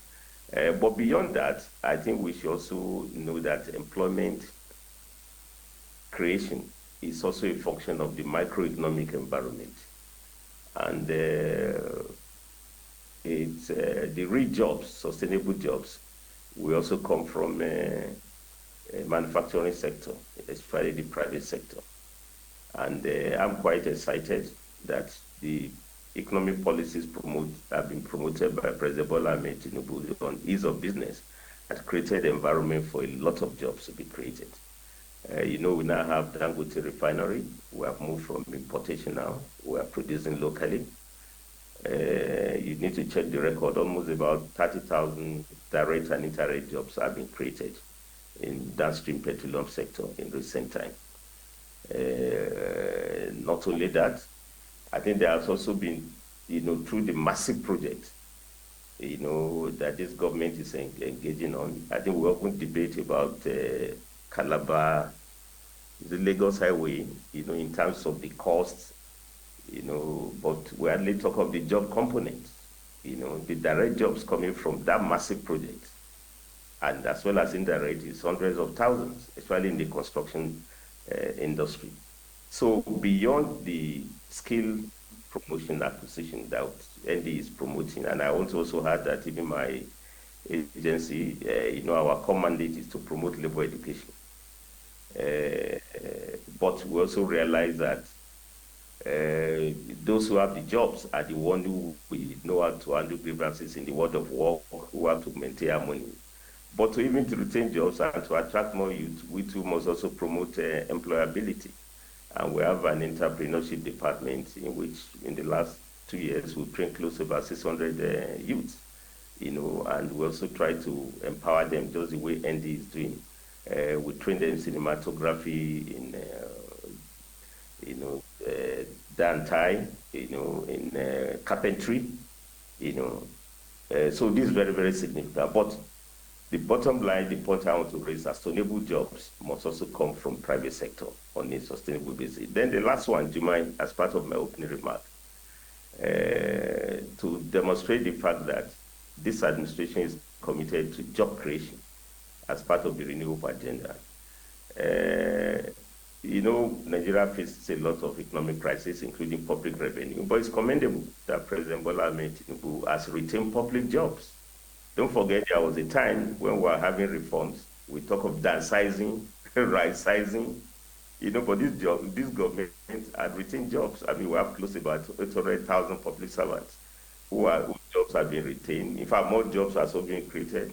But beyond that, I think we should also know that employment creation is also a function of the microeconomic environment. And it's the real jobs, sustainable jobs, will also come from manufacturing sector, especially the private sector. And I'm quite excited that the economic policies have been promoted by President Bola Ahmed Tinubu on ease of business and created an environment for a lot of jobs to be created. We now have Dangote refinery. We have moved from importation now. We are producing locally. You need to check the record. Almost about 30,000 direct and indirect jobs have been created in downstream petroleum sector in recent time. Not only that, I think there has also been through the massive project, that this government is engaging on. I think we often debate about Calabar, the Lagos Highway, in terms of the costs, but we hardly talk of the job component, the direct jobs coming from that massive project, and as well as indirect is hundreds of thousands, especially in the construction industry. So beyond the skill promotion acquisition that ND is promoting, and I also heard that even my agency, our core mandate is to promote labor education. But we also realize that those who have the jobs are the ones who we know how to handle grievances in the world of work, who have to maintain harmony. But to even to retain jobs and to attract more youth, we too must also promote employability. And we have an entrepreneurship department in which, in the last 2 years, we've trained close to about 600 youths, and we also try to empower them just the way ND is doing. We train them in cinematography, dye, in carpentry, so this is very, very significant. But the bottom line, the point I want to raise, sustainable jobs must also come from private sector on a sustainable basis. Then the last one, do you mind, as part of my opening remark, to demonstrate the fact that this administration is committed to job creation as part of the renewable agenda. Nigeria faces a lot of economic crisis, including public revenue, but it's commendable that President Bola Ahmed Tinubu has retained public jobs. Don't forget, there was a time when we were having reforms. We talk of downsizing, right-sizing, but this government had retained jobs. I mean, we have close to about 800,000 public servants whose jobs have been retained. In fact, more jobs have also been created.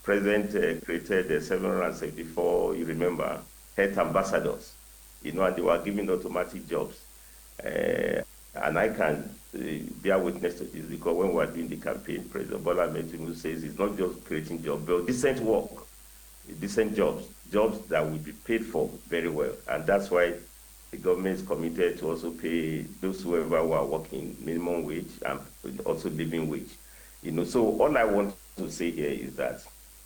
President created 774, you remember, health ambassadors, and they were given automatic jobs. And I can bear witness to this because when we were doing the campaign, President Bola Ahmed Tinubu says it's not just creating jobs, but decent work, decent jobs that will be paid for very well. And that's why the government is committed to also pay those whoever who are working minimum wage and also living wage. So all I want to say here is that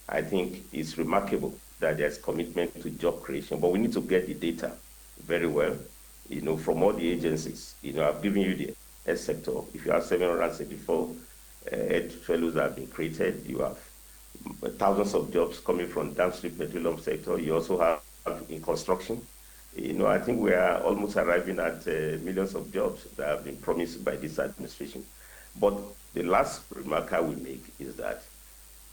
I think it's remarkable that there's commitment to job creation, but we need to get the data very well, from all the agencies. I've given you the health sector. If you have 774 health fellows that have been created, you have thousands of jobs coming from downstream petroleum sector. You also have in construction. I think we are almost arriving at millions of jobs that have been promised by this administration. But the last remark I will make is that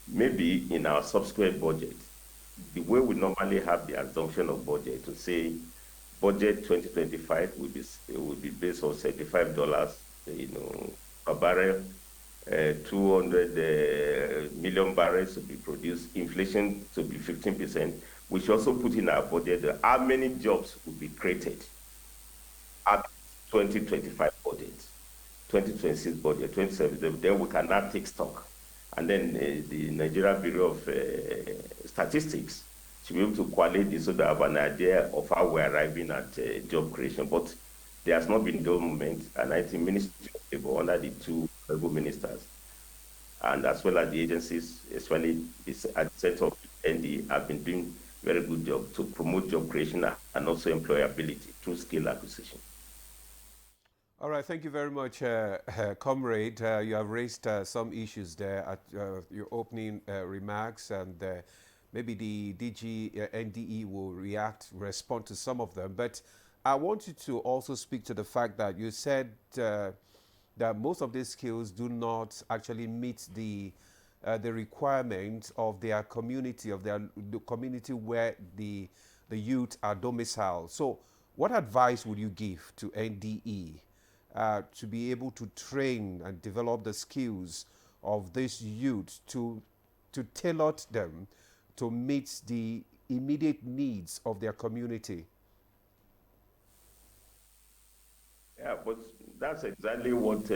maybe in our subsequent budget, the way we normally have the assumption of budget to say budget 2025 will be based on $75, per barrel, 200 million barrels to be produced, inflation to be 15%. We should also put in our budget how many jobs will be created at 2025 budget, 2026 budget, 2027. Then we can now take stock. And then the Nigeria Bureau of Statistics should be able to collate this so that I have an idea of how we're arriving at job creation. But there has not been no movement, and I think Ministry of Labour, under the two Labour ministers, and as well as the agencies, especially at the center of ND, have been doing very good job to promote job creation and also employability through skill acquisition. All right, thank you very much, Comrade. You have raised some issues there at your opening remarks, and maybe the DG NDE will respond to some of them. But I want you to also speak to the fact that you said that most of these skills do not actually meet the requirements of their community, the community where the youth are domiciled. So what advice would you give to NDE to be able to train and develop the skills of this youth to tailor them to meet the immediate needs of their community? Yeah, but that's exactly what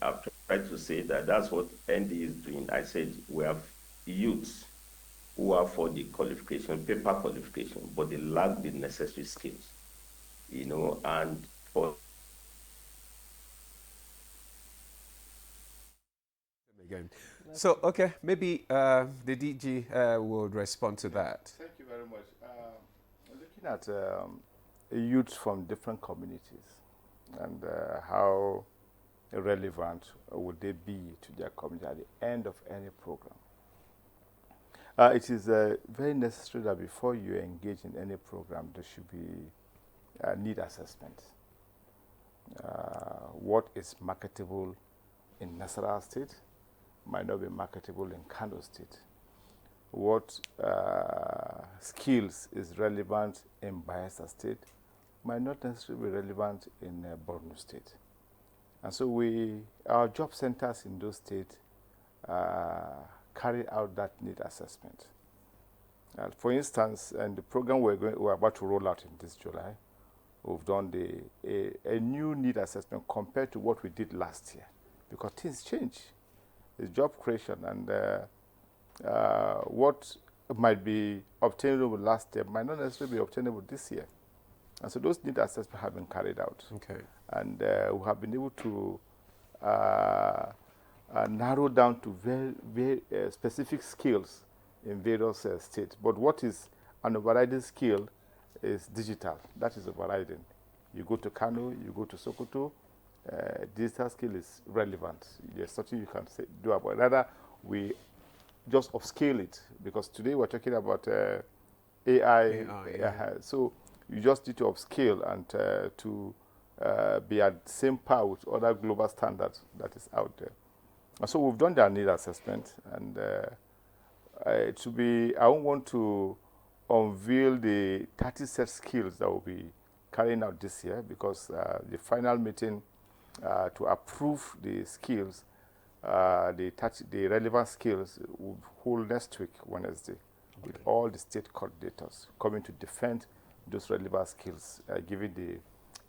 I've tried to say, that's what ND is doing. I said we have youths who are for the qualification, paper qualification, but they lack the necessary skills, and for So, okay, maybe the DG will respond to that. Thank you very much. Looking at youth from different communities and how relevant would they be to their community at the end of any program. It is very necessary that before you engage in any program, there should be a need assessment. What is marketable in Nasarawa State might not be marketable in Kano State. What skills is relevant in Bayelsa State might not necessarily be relevant in Borno State. And so our job centers in those states carry out that need assessment. For instance, in the program we're about to roll out in this July, we've done a new need assessment compared to what we did last year, because things change. It's job creation, and what might be obtainable last year might not necessarily be obtainable this year. And so those need assessments have been carried out. Okay. And we have been able to narrow down to very specific skills in various states. But what is an overriding skill is digital. That is overriding. You go to Kano, you go to Sokoto, digital skill is relevant. There's something you can do about it. Rather, we just upscale it, because today we're talking about AI. Yeah. So you just need to upscale and to be at the same par with other global standards that is out there. And so we've done that need assessment, and it should be, I don't want to unveil the 30 set skills that will be carrying out this year, because the final meeting to approve the skills, the relevant skills, will hold next week, Wednesday, with all the state coordinators coming to defend those relevant skills, given the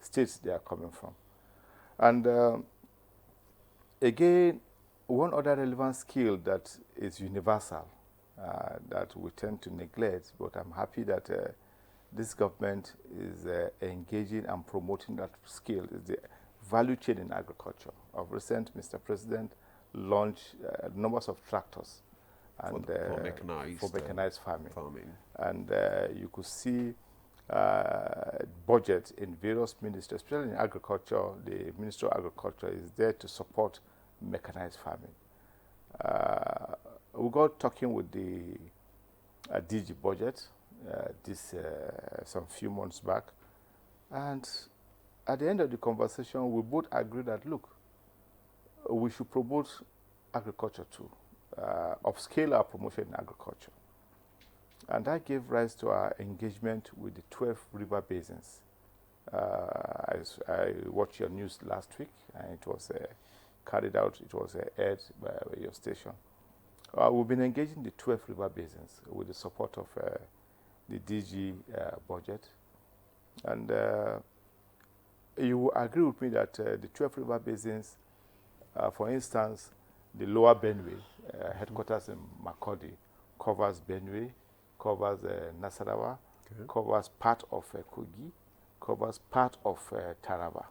states they are coming from. And again, one other relevant skill that is universal, that we tend to neglect, but I'm happy that this government is engaging and promoting that skill, is the value chain in agriculture. Of recent, Mr. President launched numbers of tractors and for mechanized farming. And you could see budget in various ministries, especially in agriculture. The Ministry of Agriculture is there to support mechanized farming. We got talking with the DG budget some few months back, and at the end of the conversation, we both agreed that, look, we should promote agriculture too, upscale our promotion in agriculture. And that gave rise to our engagement with the 12 river basins. I watched your news last week, and it was carried out, it was aired by your station. We've been engaging the 12 river basins with the support of the DG budget. And you will agree with me that the 12 river basins, for instance, the lower Benue, headquarters in Makurdi, covers Benue, covers Nasarawa, covers part of Kogi, covers part of Taraba,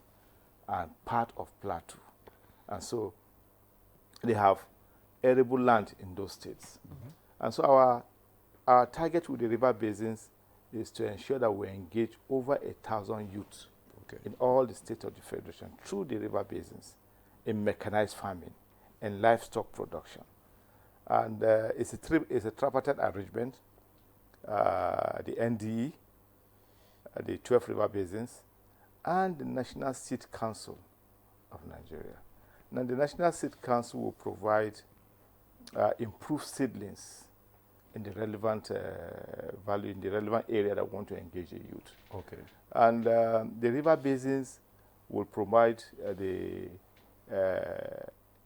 and part of Plateau. And so they have arable land in those states. And so our target with the river basins is to ensure that we engage over 1,000 youths in all the states of the Federation through the river basins in mechanized farming and livestock production. And it's a tripartite arrangement, the NDE, the 12 river basins, and the National Seed Council of Nigeria. Now, the National Seed Council will provide improved seedlings in the relevant value, in the relevant area that want to engage the youth. Okay. And the river basins will provide the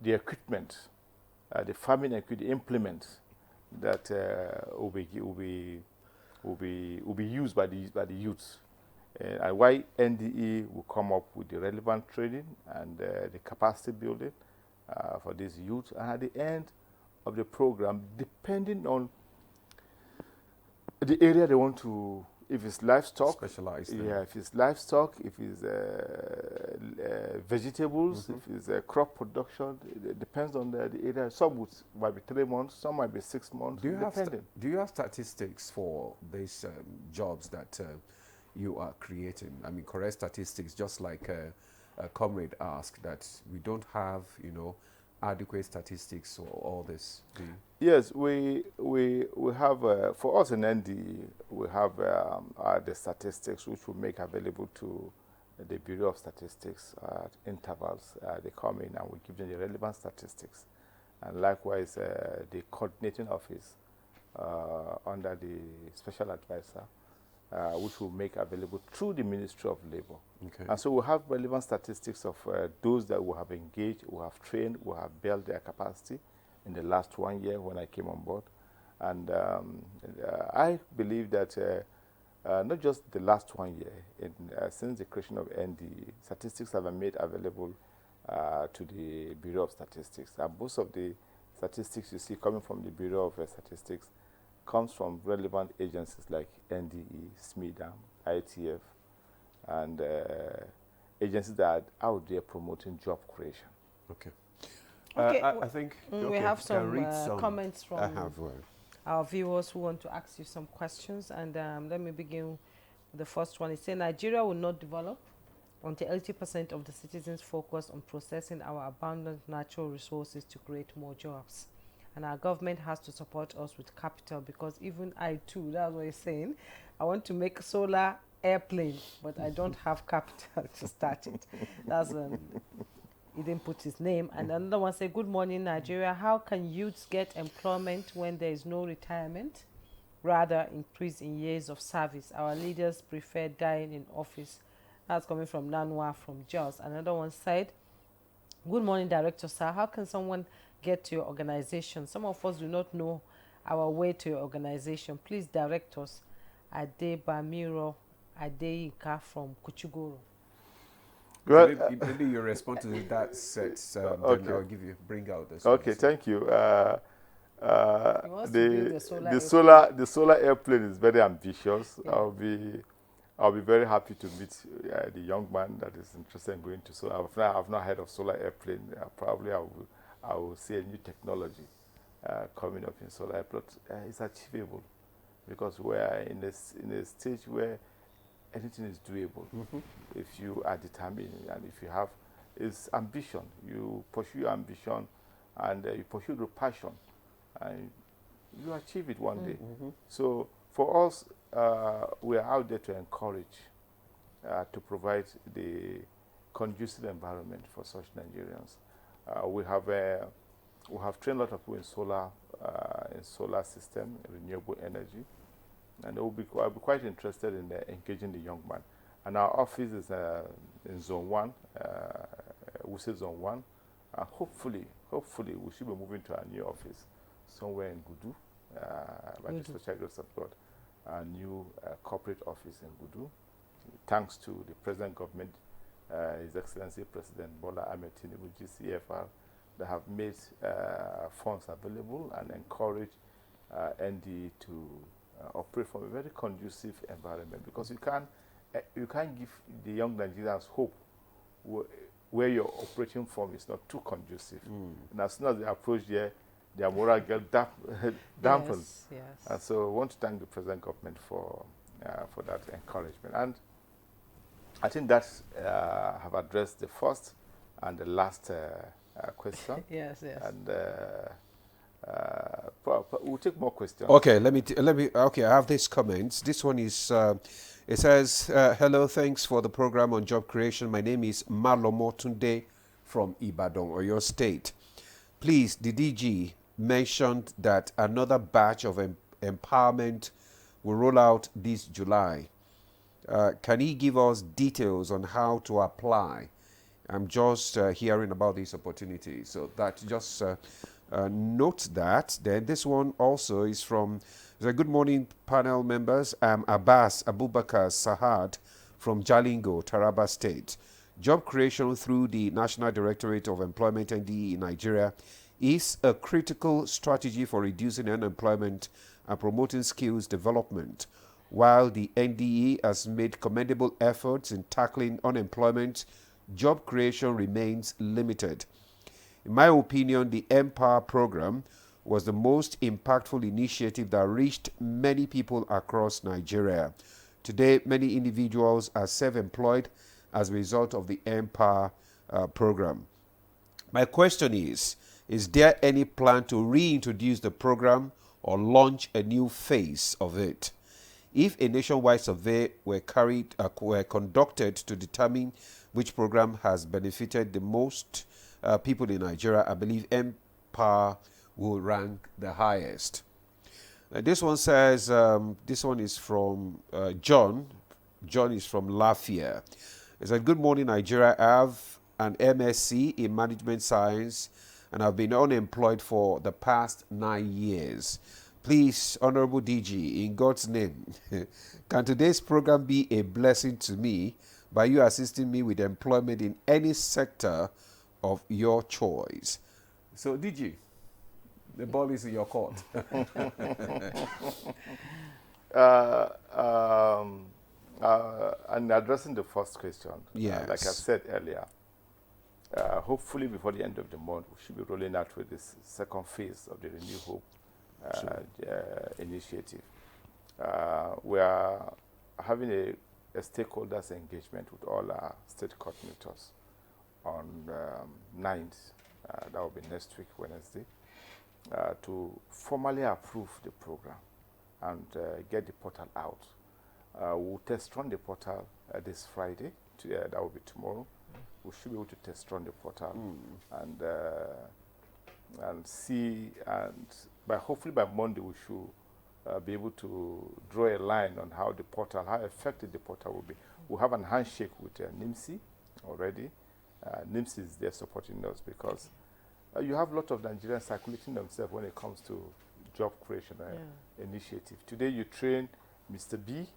equipment, the farming equipment, the implements that will be used by the youths. And why NDE will come up with the relevant training and the capacity building for these youth. And at the end of the program, depending on the area they want to If it's livestock, specialized. Yeah, if it's livestock, if it's vegetables, if it's crop production, it depends on the area. Some might be 3 months, some might be 6 months. Do depending. do you have statistics for these jobs that you are creating? I mean, correct statistics, just like a comrade asked, that we don't have, adequate statistics for all this. Yes, we have, for us in ND, we have the statistics which we make available to the Bureau of Statistics at intervals. They come in and we give them the relevant statistics. And likewise, the coordinating office under the special advisor, which will make available through the Ministry of Labor. Okay. And so we have relevant statistics of those that we have engaged, we have trained, we have built their capacity in the last 1 year when I came on board. And I believe that not just the last 1 year, since the creation of ND, statistics have been made available to the Bureau of Statistics. And most of the statistics you see coming from the Bureau of Statistics comes from relevant agencies like NDE, SMEDAM, ITF, and agencies that are out there promoting job creation. Okay. Okay, I think we have some comments from one. our viewers who want to ask you some questions. And let me begin with the first one. It says, Nigeria will not develop until 80% of the citizens focus on processing our abundant natural resources to create more jobs. And our government has to support us with capital, because even I too, that's what he's saying, I want to make a solar airplane, but I don't have capital to start it. That's he didn't put his name. And another one said, good morning, Nigeria. How can youths get employment when there is no retirement? Rather, increase in years of service. Our leaders prefer dying in office. That's coming from Nanwa from Jos. Another one said, good morning, Director Sir. How can someone get to your organization? Some of us do not know our way to your organization. Please direct us. Ade Bamiro Adeyinka from Kuchugoro. Well, maybe you respond to that set, okay. then I'll bring out this. Okay, thank you. The solar airplane is very ambitious. Yeah. I'll be very happy to meet the young man that is interested in going to solar. I've not heard of solar airplane. Probably I will see a new technology coming up in solar airplane. It's achievable because we are in a stage where anything is doable if you are determined and if you have ambition. You pursue your ambition and you pursue your passion and you achieve it one day. So for us, we are out there to encourage, to provide the conducive environment for such Nigerians. We have trained a lot of people in solar system, renewable energy. And I'll be quite interested in engaging the young man. And our office is in Zone 1, we say Zone 1. And hopefully, we should be moving to our new office somewhere in Gudu, by the special grace of God, our new corporate office in Gudu. Thanks to the present government, His Excellency President Bola Ahmed Tinubu, GCFR, that have made funds available and encourage ND to operate from a very conducive environment, because you can't give the young Nigerians hope where you're operating from is not too conducive. And as soon as they approach there, their morale gets dampened. Yes. And so I want to thank the present government for that encouragement. And I think that have addressed the first and the last question. Yes. And we'll take more questions. Okay, let me. Okay, I have these comments. This one is. It says, "Hello, thanks for the program on job creation. My name is Malomo Tunde from Ibadan, or your state. Please, the DG mentioned that another batch of empowerment will roll out this July. Can he give us details on how to apply? I'm just hearing about this opportunity, so that just." Note that. Then this one also is from good morning panel members. I'm Abbas Abubakar Sahad from Jalingo, Taraba State. Job creation through the National Directorate of Employment NDE in Nigeria is a critical strategy for reducing unemployment and promoting skills development. While the NDE has made commendable efforts in tackling unemployment, job creation remains limited. In my opinion, the Empower program was the most impactful initiative that reached many people across Nigeria. Today, many individuals are self-employed as a result of the Empower program. My question is there any plan to reintroduce the program or launch a new phase of it? If a nationwide survey were conducted to determine which program has benefited the most people in Nigeria, I believe Empower will rank the highest. This one says, this one is from John. John is from Lafayette. He said, good morning, Nigeria. I have an MSc in Management Science and I've been unemployed for the past 9 years. Please, Honorable DG, in God's name, can today's program be a blessing to me by you assisting me with employment in any sector of your choice? So, DG, the ball is in your court. And addressing the first question, yes. Like I said earlier, hopefully before the end of the month, we should be rolling out with this second phase of the Renew Hope initiative. We are having a stakeholders engagement with all our state coordinators on 9th, that will be next week, Wednesday, to formally approve the program and get the portal out. We'll test run the portal this Friday, that will be tomorrow. We should be able to test run the portal and see, and hopefully by Monday we should be able to draw a line on how the portal, how effective the portal will be. We'll have a handshake with NIMSI already. NIMSI is there supporting us because you have a lot of Nigerians circulating themselves when it comes to job creation initiative. Today you train Mr. B.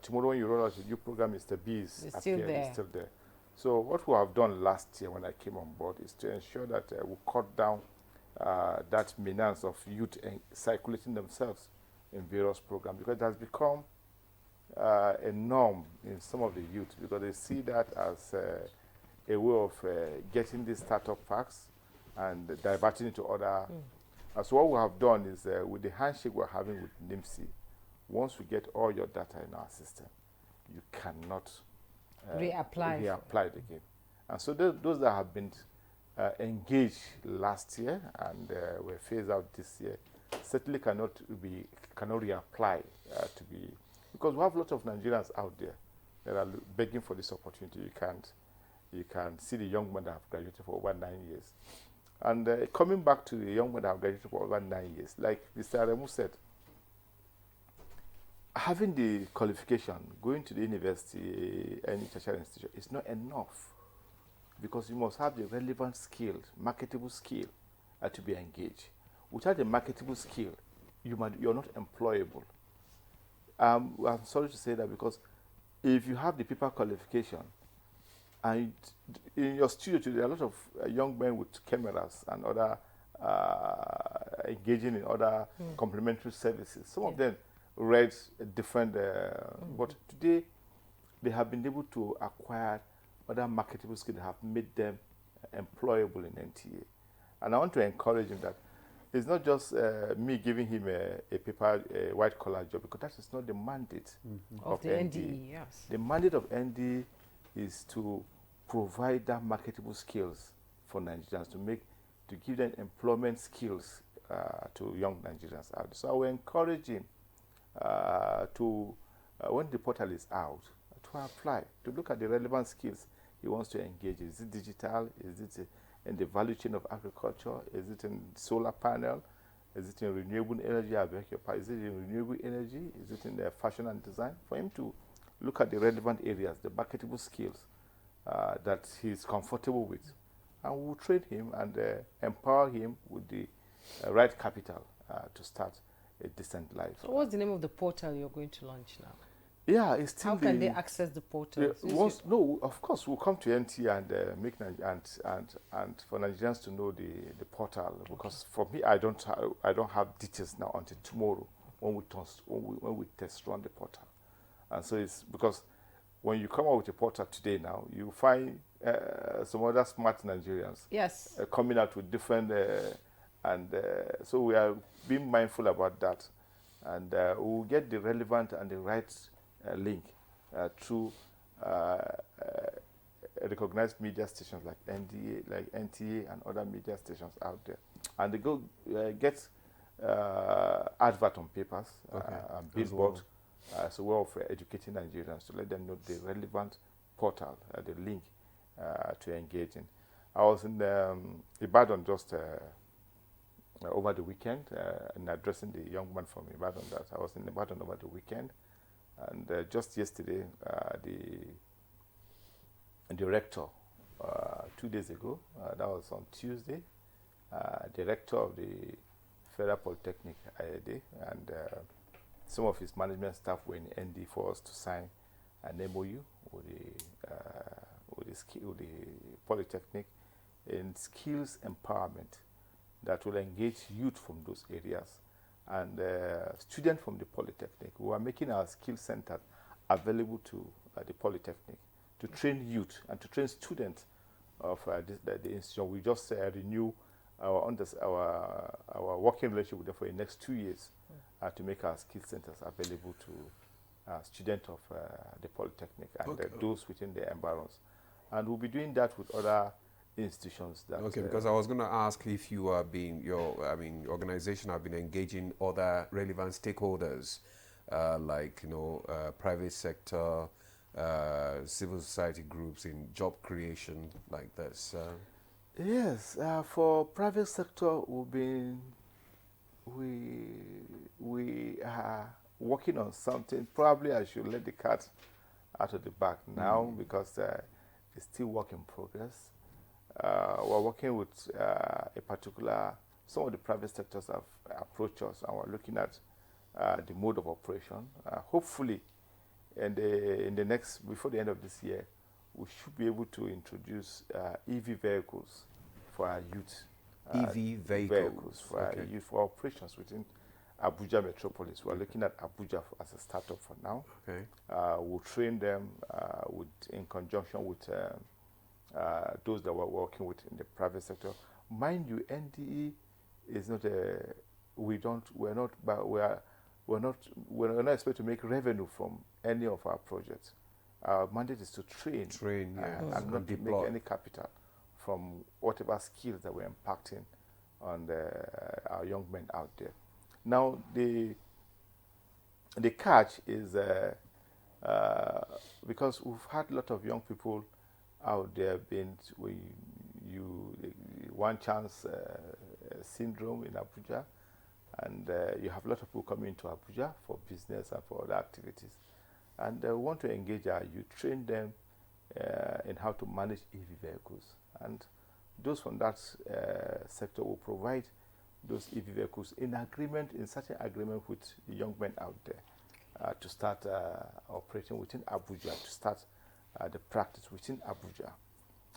Tomorrow when you roll out a new program, Mr. B is still there. So what we have done last year when I came on board is to ensure that we cut down that menace of youth circulating themselves in various programs, because it has become a norm in some of the youth, because they see that as a way of getting these startup packs and diverting it to other. So what we have done is with the handshake we're having with NIMSI, once we get all your data in our system, you cannot reapply it again. And so those that have been engaged last year and were phased out this year certainly cannot reapply because we have a lot of Nigerians out there that are begging for this opportunity. You can see the young men that have graduated for over 9 years. And coming back to the young men that have graduated for over 9 years, like Mr. Aremu said, having the qualification, going to the university, any tertiary institution, is not enough, because you must have the relevant skill, marketable skill to be engaged. Without the marketable skill, you're not employable. I'm sorry to say that, because if you have the paper qualification, and in your studio today, there are a lot of young men with cameras and other engaging in other complementary services. Some of them read different, but today they have been able to acquire other marketable skills that have made them employable in NTA. And I want to encourage him that it's not just me giving him a paper, a white collar job, because that is not the mandate of the NDE. Yes. The mandate of NDE is to provide that marketable skills for Nigerians, to give them employment skills to young Nigerians out. So I will encourage him when the portal is out, to apply, to look at the relevant skills he wants to engage in. Is it digital? Is it in the value chain of agriculture? Is it in solar panel? Is it in renewable energy? Is it in renewable energy? Is it in fashion and design? For him to look at the relevant areas, the marketable skills that he's comfortable with. And we'll train him and empower him with the right capital to start a decent life. So what's the name of the portal you're going to launch now? Yeah, it's still. How can they access the portal? No, of course we'll come to NT and make and for Nigerians to know the portal, because for me I don't have details now until tomorrow when we test run the portal. And so it's because when you come out with a portal today now, you find some other smart Nigerians yes. Coming out with different, so we are being mindful about that. And we'll get the relevant and the right link through recognized media stations like NTA and other media stations out there. And they go get advert on papers and billboard. So we're educating Nigerians to let them know the relevant portal, the link to engage in. I was in Ibadan just over the weekend and addressing the young man from Ibadan. That I was in Ibadan over the weekend, and just yesterday, the rector, 2 days ago, that was on Tuesday, the rector of the Federal Polytechnic IAD and some of his management staff were in ND for us to sign an MOU with the Polytechnic in skills empowerment that will engage youth from those areas and students from the Polytechnic. We are making our skill center available to the Polytechnic to train youth and to train students of the institution. We just renew our working relationship with them for the next 2 years to make our skill centers available to students of the Polytechnic and those within the environs. And we'll be doing that with other institutions. That, because I was going to ask if you are being, your organization have been engaging other relevant stakeholders, like, private sector, civil society groups in job creation like this. Yes, for private sector, we are working on something. Probably I should let the cat out of the bag now because it's still work in progress. We're working with some of the private sectors have approached us and we're looking at the mode of operation. Hopefully, before the end of this year, we should be able to introduce EV vehicles for our youth. EV vehicles for our youth, for operations within Abuja metropolis. We're looking at Abuja as a startup for now. We'll train them in conjunction with those that we're working with in the private sector. Mind you, NDE is not we're not expected to make revenue from any of our projects. Our mandate is to train and not to make any capital from whatever skills that we're impacting on our young men out there. Now, the catch is because we've had a lot of young people out there one chance syndrome in Abuja, and you have a lot of people coming into Abuja for business and for other activities. And we want to engage our youth, train them in how to manage EV vehicles. And those from that sector will provide those EV vehicles in certain agreement with the young men out there to start operating within Abuja, to start the practice within Abuja.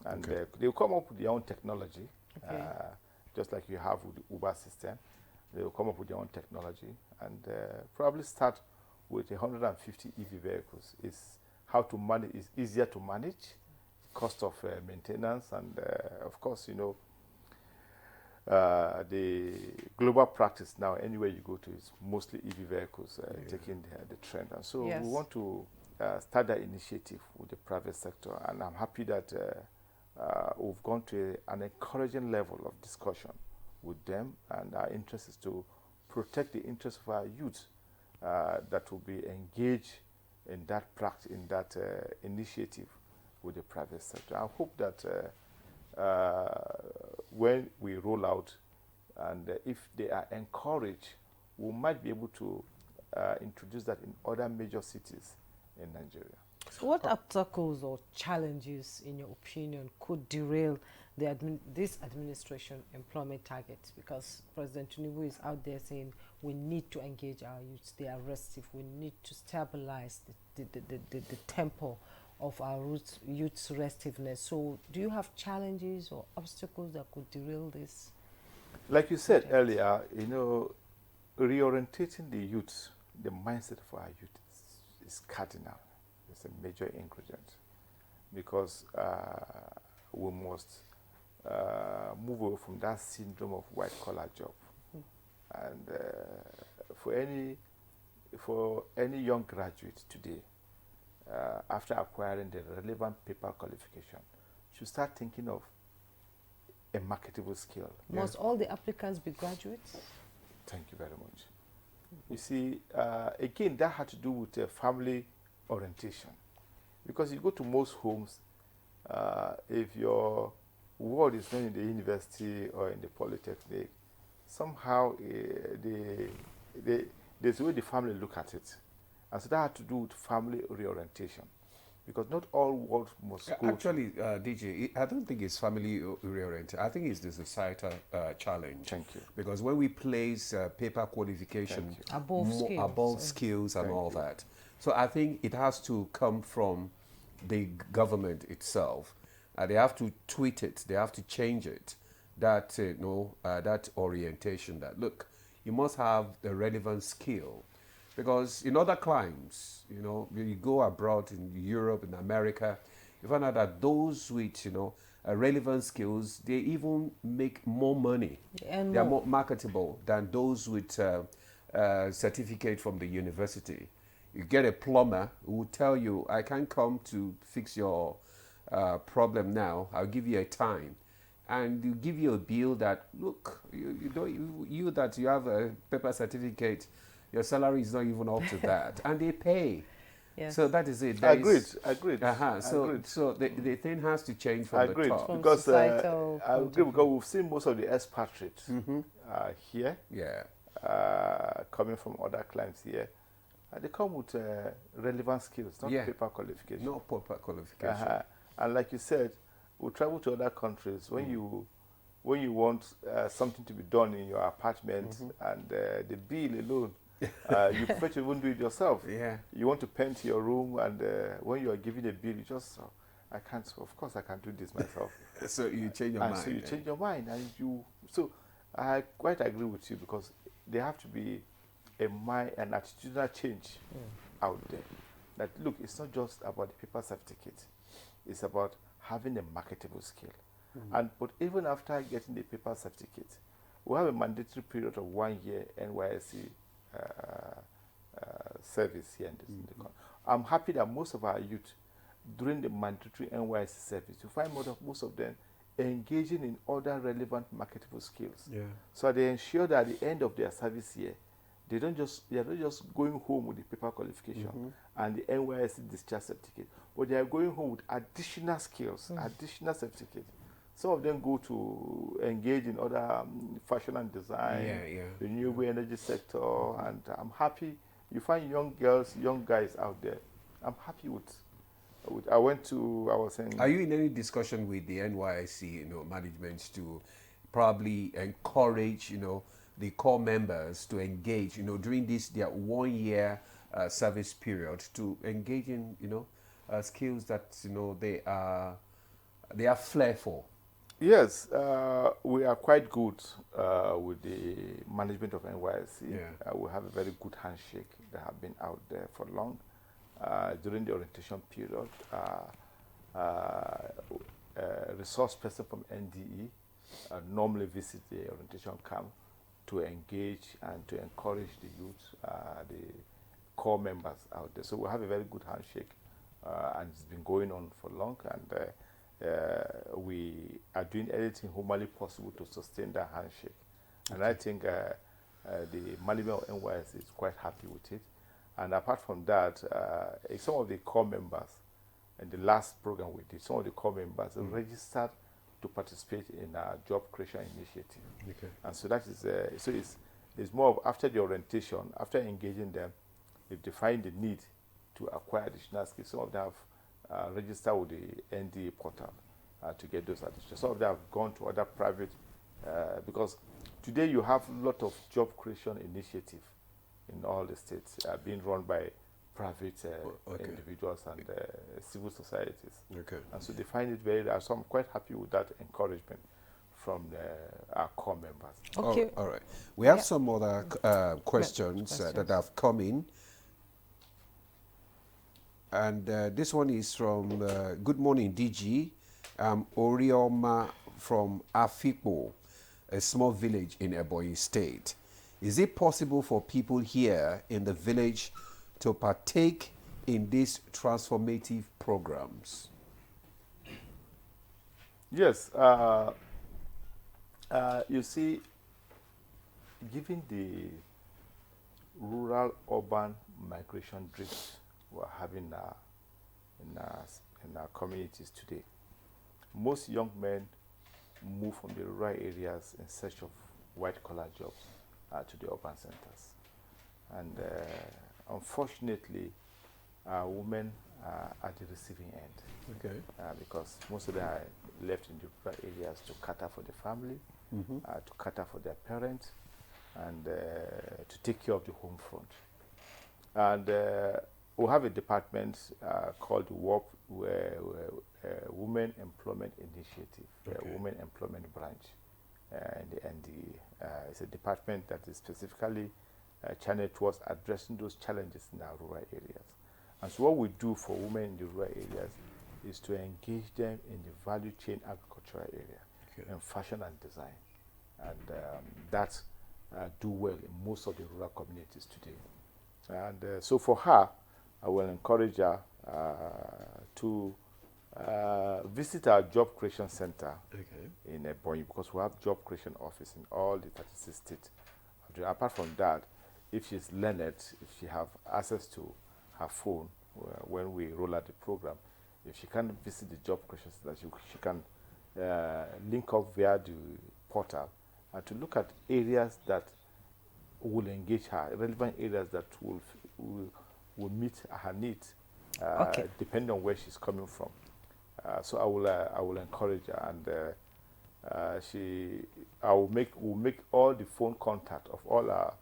And they'll come up with their own technology, just like you have with the Uber system. They will come up with their own technology and probably start with 150 EV vehicles. It's how to manage, it's easier to manage, cost of maintenance, and of course, the global practice now, anywhere you go to, is mostly EV vehicles taking the trend. And so we want to start that initiative with the private sector, and I'm happy that we've gone to an encouraging level of discussion with them, and our interest is to protect the interests of our youth that will be engaged in that practice, in that initiative with the private sector. I hope that when we roll out, and if they are encouraged, we might be able to introduce that in other major cities in Nigeria. So what obstacles or challenges, in your opinion, could derail this administration employment targets? Because President Tinubu is out there saying we need to engage our youths, they are restive, we need to stabilize the tempo of our youth's restiveness. So do you have challenges or obstacles that could derail this? Like you said earlier, reorientating the youth, the mindset for our youth is cardinal. It's a major ingredient because we must move away from that syndrome of white-collar job. And for any young graduate today, after acquiring the relevant paper qualification, should start thinking of a marketable skill. Must all the applicants be graduates? Thank you very much. You see, again, that had to do with family orientation. Because you go to most homes, if your ward is not in the university or in the polytechnic, somehow there's a way the family look at it. And so that had to do with family reorientation. Because not all wards must go Actually, DJ, I don't think it's family oriented. I think it's the societal challenge. Thank you. Because when we place paper qualification above skills and all that, so I think it has to come from the government itself. They have to tweak it. They have to change it. That that orientation. That look, you must have the relevant skill. Because in other climes, when you go abroad in Europe, in America, you find out that those with, relevant skills, they even make more money. And they are more marketable than those with certificate from the university. You get a plumber who will tell you, I can't come to fix your problem now. I'll give you a time. And you give you a bill that, look, you that you have a paper certificate, your salary is not even up to that, and they pay. Yes. So that is it. Agreed. So the thing has to change from the top. Because I agree because we've seen most of the expatriates here, coming from other clients here. They come with relevant skills, not paper qualification. No paper qualification. And like you said, we travel to other countries. When you want something to be done in your apartment and the bill alone, you prefer to even do it yourself. Yeah. You want to paint your room, and when you are given a bill, you just, I can't. Of course, I can't do this myself. So you change your mind. So you change your mind, and you. So I quite agree with you because there have to be an attitudinal change out there. That look, it's not just about the paper certificate; it's about having a marketable skill. But even after getting the paper certificate, we have a mandatory period of 1 year NYSC service here in the country. I'm happy that most of our youth, during the mandatory NYSC service, you find most of them engaging in other relevant marketable skills. Yeah. So they ensure that at the end of their service year, they are not just going home with the paper qualification and the NYSC discharge certificate, but they are going home with additional skills, additional certificate. Some of them go to engage in other fashion and design, renewable energy sector, and I'm happy. You find young girls, young guys out there. I'm happy with I was saying. Are you in any discussion with the NYSC, management to probably encourage, the core members to engage, during their 1 year service period to engage in, skills that, they are flair for? Yes, we are quite good with the management of NYSC. We have a very good handshake that have been out there for long. During the orientation period, resource person from NDE normally visit the orientation camp to engage and to encourage the youth, the core members out there. So we have a very good handshake, and it's been going on for long. And we are doing everything humanly possible to sustain that handshake. And I think the management of NYSC is quite happy with it. And apart from that, some of the core members, in the last program we did, some of the core members registered to participate in our job creation initiative. Okay. And so that is, it's more of after the orientation, after engaging them, if they find the need to acquire additional skills, some of them have registered with the NDA portal to get those additional. Some of them have gone to other private, because today you have a lot of job creation initiative in all the states being run by private individuals and civil societies. Okay. And so they find it very, so I'm quite happy with that encouragement from our core members. Okay. All right. We have some other questions that have come in. And this one is from Good Morning DG, Orioma from Afikpo, a small village in Ebonyi State. Is it possible for people here in the village to partake in these transformative programs? Yes. You see, given the rural-urban migration drift we're having in our communities today, most young men move from the rural areas in search of white-collar jobs to the urban centers. And unfortunately, women are at the receiving end. Okay. Because most of them are left in the rural areas to cater for the family, to cater for their parents, and to take care of the home front. And we have a department called the Women Employment Initiative, Women Employment Branch. It's a department that is specifically channeled towards addressing those challenges in our rural areas. And so what we do for women in the rural areas is to engage them in the value chain agricultural area, in fashion and design. And that do well in most of the rural communities today. And so for her, I will encourage her to visit our job creation center in Ebonyi, because we have job creation office in all the 36 states. Apart from that, if she's learned, if she have access to her phone when we roll out the program, if she can visit the job creation center, she can link up via the portal and to look at areas that will engage her, relevant areas that will meet her needs, depending on where she's coming from. So I will encourage her, and we'll make all the phone contact of all our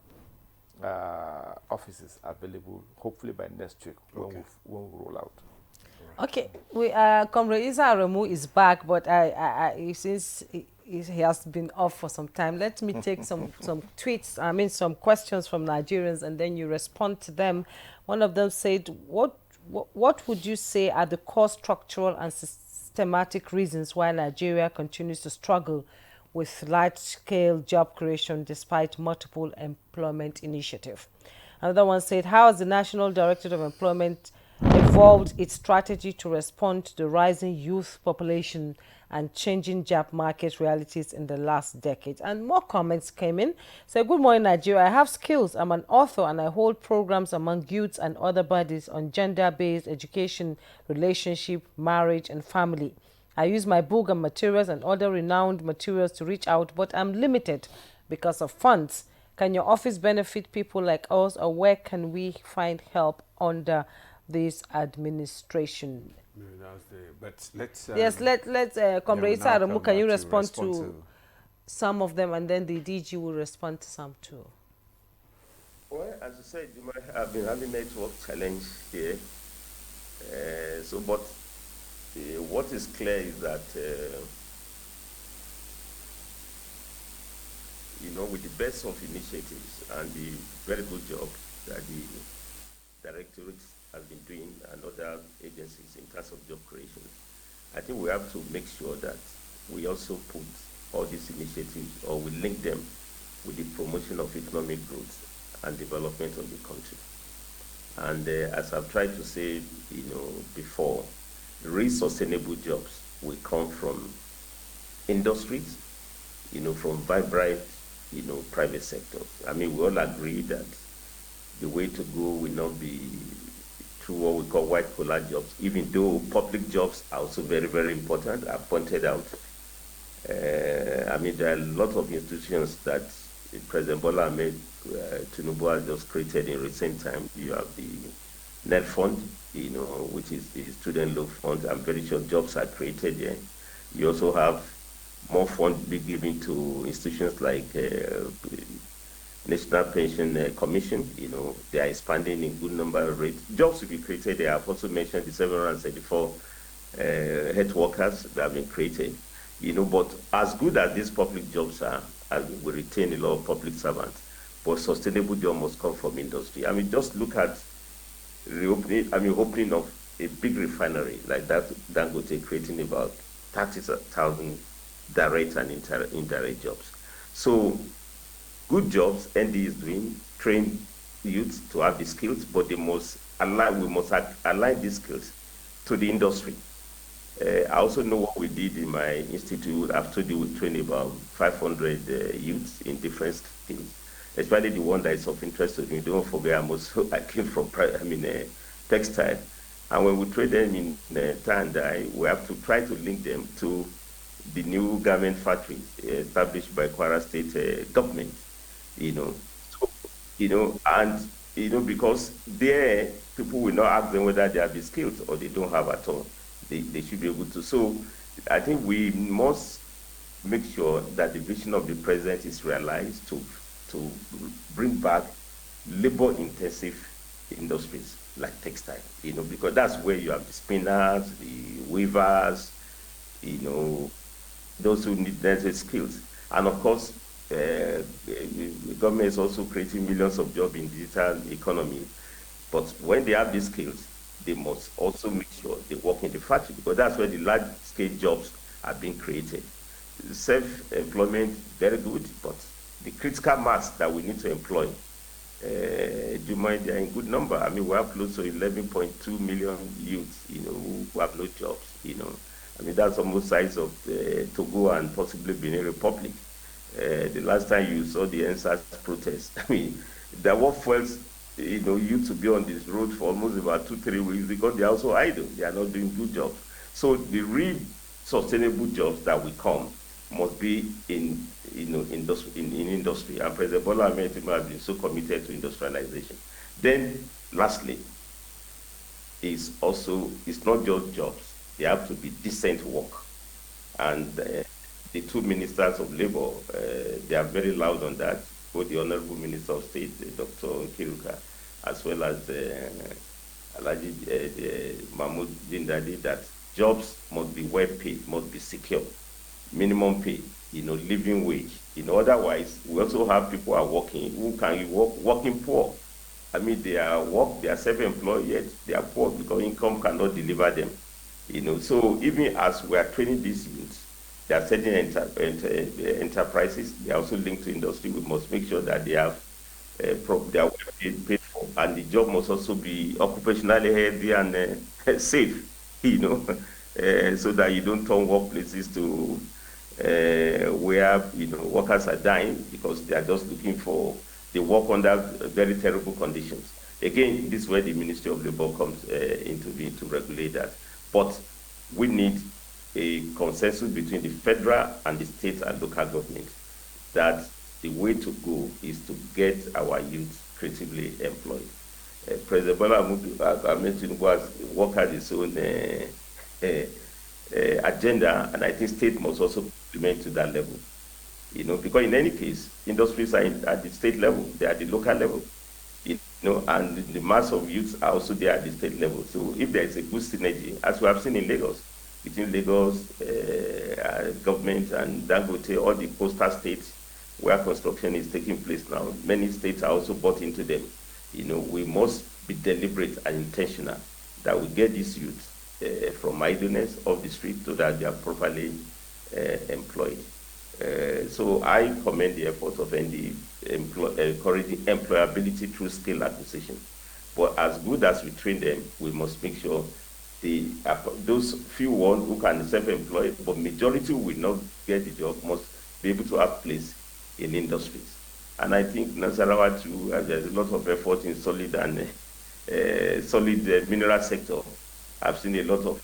offices available, hopefully by next week when we roll out. Okay, Comrade Isa Aremu is back, but since he has been off for some time, let me take some tweets, some questions from Nigerians, and then you respond to them. One of them said, what would you say are the core structural and systematic reasons why Nigeria continues to struggle with large-scale job creation despite multiple employment initiatives? Another one said, how has the National Directorate of Employment evolved its strategy to respond to the rising youth population and changing job market realities in the last decade? And more comments came in. So, good morning, Nigeria. I have skills. I'm an author and I hold programs among youths and other bodies on gender-based education, relationship, marriage, and family. I use my book and materials and other renowned materials to reach out, but I'm limited because of funds. Can your office benefit people like us, or where can we find help under this administration? But let's Comrade Isa Aremu, can you respond to some of them, and then the DG will respond to some too? Well, as you said, you might have been having network challenge here. What is clear is that with the best of initiatives and the very good job that the directorate has been doing and other agencies in terms of job creation, I think we have to make sure that we also put all these initiatives, or we link them with the promotion of economic growth and development of the country. And as I've tried to say, before, real sustainable jobs will come from industries, from vibrant, private sectors. I mean, we all agree that the way to go will not be through what we call white-collar jobs, even though public jobs are also very, very important. I pointed out. There are a lot of institutions that President Bola Ahmed Tinubu has just created in recent time. You have the Net Fund, which is the student loan fund. I'm very sure jobs are created there. You also have more funds being given to institutions like National Pension Commission. They are expanding in good number of rates. Jobs will be created. They have also mentioned the 774 health workers that have been created. But as good as these public jobs are, and we retain a lot of public servants, but sustainable job must come from industry. I mean, just look at opening of a big refinery like that, Dangote, creating about 30,000 direct and indirect jobs. So good jobs ND is doing, train youth to have the skills, but we must align these skills to the industry. I also know what we did in my institute. I've told you we trained about 500 youths in different skills, especially the one that is of interest to me. Don't forget, I came from textile. And when we train them in tie-and-dye, we have to try to link them to the new garment factories established by Kwara State government, because there people will not ask them whether they have the skills or they don't have at all. They should be able to. So I think we must make sure that the vision of the president is realized to bring back labor-intensive industries like textile, because that's where you have the spinners, the weavers, those who need necessary skills. And of course, the government is also creating millions of jobs in digital economy. But when they have these skills, they must also make sure they work in the factory, because that's where the large-scale jobs are being created. Self-employment, very good, but the critical mass that we need to employ, do you mind, they're in good number. I mean, we have close to 11.2 million youths, who have no jobs, I mean, that's almost the size of Togo and possibly Benin Republic. The last time you saw the NSAS protest, I mean, there were fuels, youth to be on this road for almost about 2-3 weeks because they're also idle. They are not doing good jobs. So the real sustainable jobs that will come must be in industry. And President Bola Ahmed Tinubu has been so committed to industrialization. Then, lastly, it's not just jobs. They have to be decent work. And the two ministers of labor, they are very loud on that. Both the Honorable Minister of State, Dr. Kiruka, as well as Alhaji Mahmoud Jindadi, that jobs must be well paid, must be secure, minimum pay, living wage. Otherwise, we also have people who are working who can be working poor. I mean, they are self-employed, yet they are poor because income cannot deliver them. So even as we are training these youths, there are certain enterprises, they are also linked to industry. We must make sure that they are well paid for, and the job must also be occupationally healthy and safe, so that you don't turn workplaces to where workers are dying because they are just they work under very terrible conditions. Again, this is where the Ministry of Labor comes into being to regulate that. But we need a consensus between the federal and the state and local government that the way to go is to get our youth creatively employed. President Bola Ahmed Tinubu has worked at his own agenda, and I think state must also implement to that level. Because in any case, industries are at the state level, they are at the local level. And the mass of youths are also there at the state level. So if there is a good synergy, as we have seen in Lagos, between Lagos government and Dangote, all the coastal states where construction is taking place now, many states are also bought into them. We must be deliberate and intentional that we get these youths from idleness off the street so that they are properly employed. So I commend the efforts of ND encouraging employability through skill acquisition. But as good as we train them, we must make sure those few ones who can self-employ, but majority will not get the job, must be able to have place in industries. And I think Nasarawa too, there's a lot of effort in solid mineral sector. I've seen a lot of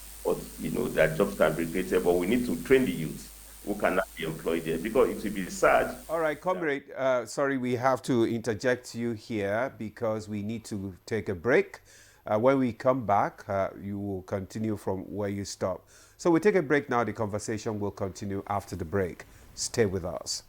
that jobs can be created, but we need to train the youth who cannot be employed there, because it will be sad. All right, comrade, sorry, we have to interject you here because we need to take a break. When we come back, you will continue from where you stop. So we take a break now. The conversation will continue after the break. Stay with us.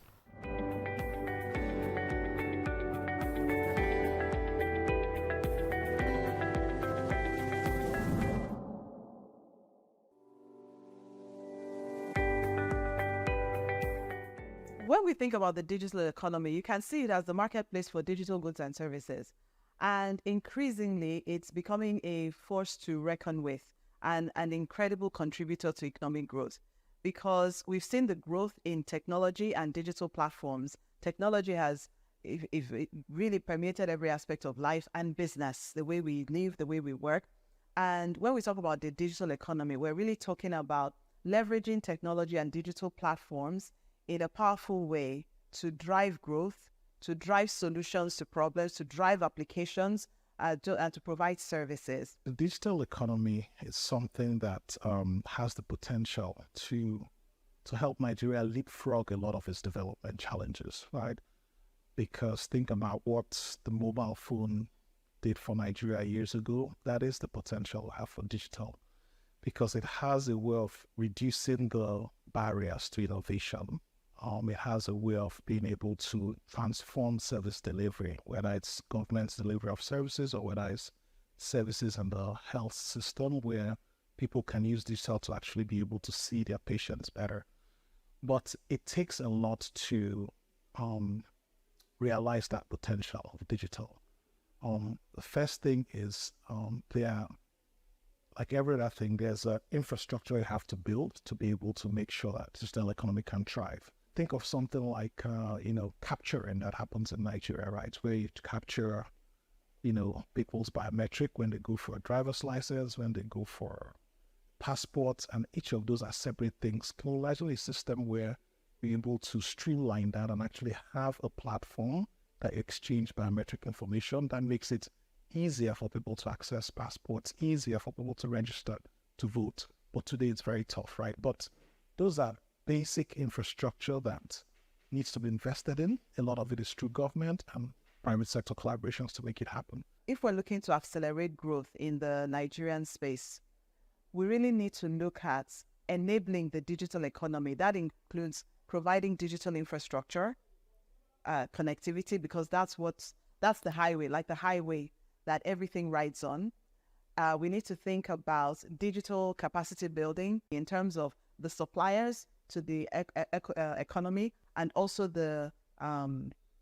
when we think about the digital economy, you can see it as the marketplace for digital goods and services. And increasingly, it's becoming a force to reckon with and an incredible contributor to economic growth, because we've seen the growth in technology and digital platforms. Technology has if it really permeated every aspect of life and business, the way we live, the way we work. And when we talk about the digital economy, we're really talking about leveraging technology and digital platforms in a powerful way to drive growth, to drive solutions to problems, to drive applications, and to provide services. The digital economy is something that has the potential to help Nigeria leapfrog a lot of its development challenges, right? Because think about what the mobile phone did for Nigeria years ago. That is the potential we have for digital, because it has a way of reducing the barriers to innovation. It has a way of being able to transform service delivery, whether it's government's delivery of services or whether it's services in the health system, where people can use digital to actually be able to see their patients better. But it takes a lot to realize that potential of digital. The first thing is like every other thing, there's an infrastructure you have to build to be able to make sure that digital economy can thrive. Think of something like, capturing that happens in Nigeria, right? Where you capture, people's biometric when they go for a driver's license, when they go for passports, and each of those are separate things. Largely a system where we're able to streamline that and actually have a platform that exchange biometric information that makes it easier for people to access passports, easier for people to register to vote. But today it's very tough, right? But those are basic infrastructure that needs to be invested in. A lot of it is through government and private sector collaborations to make it happen. If we're looking to accelerate growth in the Nigerian space, we really need to look at enabling the digital economy. That includes providing digital infrastructure, connectivity, because that's the highway, like the highway that everything rides on. We need to think about digital capacity building in terms of the suppliers to the economy and also the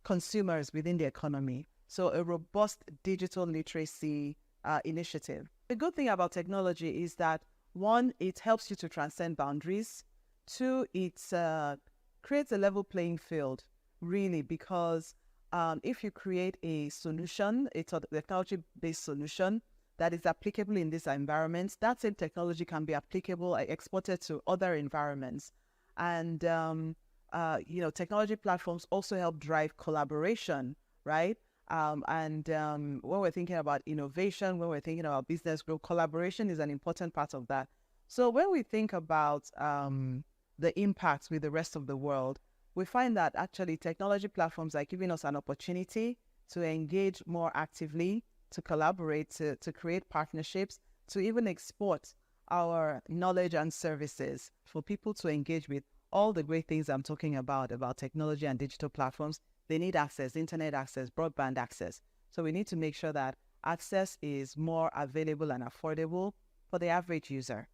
consumers within the economy. So a robust digital literacy initiative. The good thing about technology is that, one, it helps you to transcend boundaries. Two, it creates a level playing field, really, because if you create a solution, a technology-based solution that is applicable in this environment, that same technology can be applicable, exported to other environments. And, technology platforms also help drive collaboration, right? When we're thinking about innovation, when we're thinking about business growth, collaboration is an important part of that. So when we think about the impacts with the rest of the world, we find that actually technology platforms are giving us an opportunity to engage more actively, to collaborate, to create partnerships, to even export our knowledge and services for people to engage with all the great things I'm talking about technology and digital platforms. They need access, internet access, broadband access. So we need to make sure that access is more available and affordable for the average user.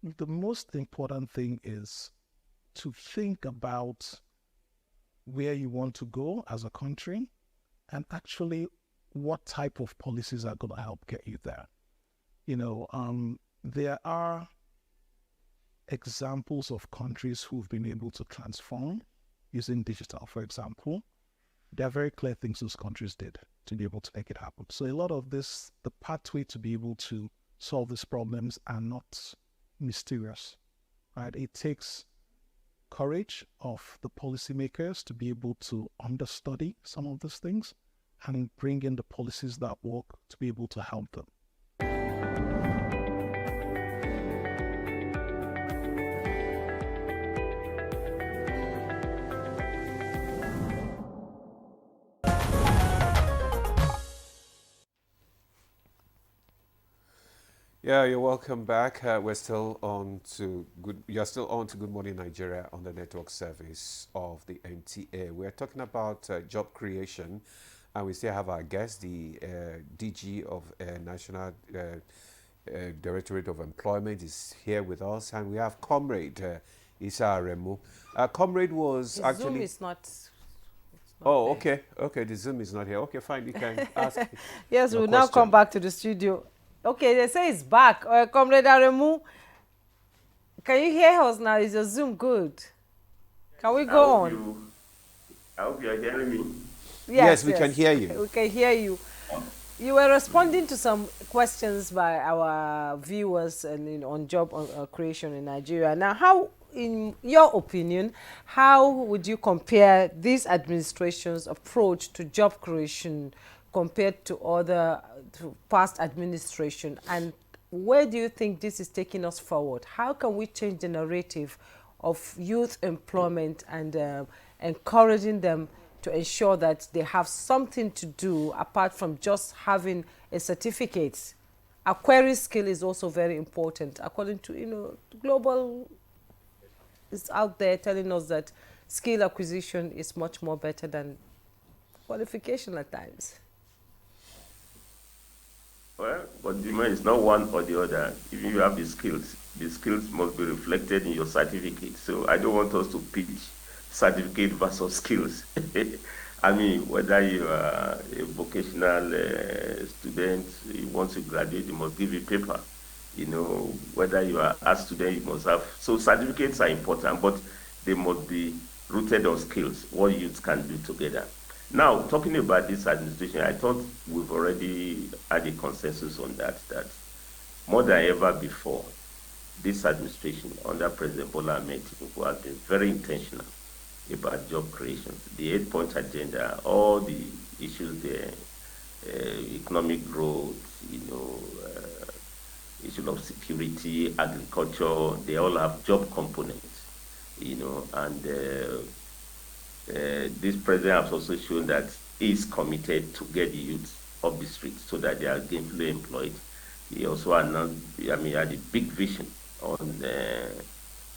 The most important thing is to think about where you want to go as a country and actually what type of policies are going to help get you there. There are examples of countries who've been able to transform using digital, for example. There are very clear things those countries did to be able to make it happen. So a lot of this, the pathway to be able to solve these problems are not mysterious, right? It takes courage of the policymakers to be able to understudy some of these things and bring in the policies that work to be able to help them. Yeah, you're welcome back. You're still on to Good Morning Nigeria on the network service of the NTA. We're talking about job creation, and we still have our guest, the DG of National Directorate of Employment, is here with us, and we have Comrade Isa Remu. Comrade was The actually... Zoom is not Oh, there. okay. The Zoom is not here. Okay, fine. You can ask. Yes, your we'll now come question. back to the studio. Okay, they say it's back. Comrade Aremu, can you hear us now? Is your Zoom good? Can we go on? I hope you are hearing me. Yes, we can hear you. We can hear you. You were responding to some questions by our viewers and on job creation in Nigeria. Now, how, in your opinion, how would you compare this administration's approach to job creation compared to other past administration? And where do you think this is taking us forward? How can we change the narrative of youth employment and encouraging them to ensure that they have something to do apart from just having a certificate? A query skill is also very important. According to, global is out there telling us that skill acquisition is much more better than qualification at times. Well, but the man is not one or the other. If you have the skills must be reflected in your certificate. So I don't want us to pitch certificate versus skills. I mean, whether you are a vocational student, once you graduate, you must give a paper. Whether you are a student, you must have. So certificates are important, but they must be rooted on skills, what youth can do together. Now, talking about this administration, I thought we've already had a consensus on that more than ever before, this administration under President Bola Ahmed Tinubu has been very intentional about job creation. The 8-point agenda, all the issues there, economic growth, issue of security, agriculture, they all have job components, and this president has also shown that he is committed to get the youth off the streets so that they are gainfully employed. He also announced, he had a big vision on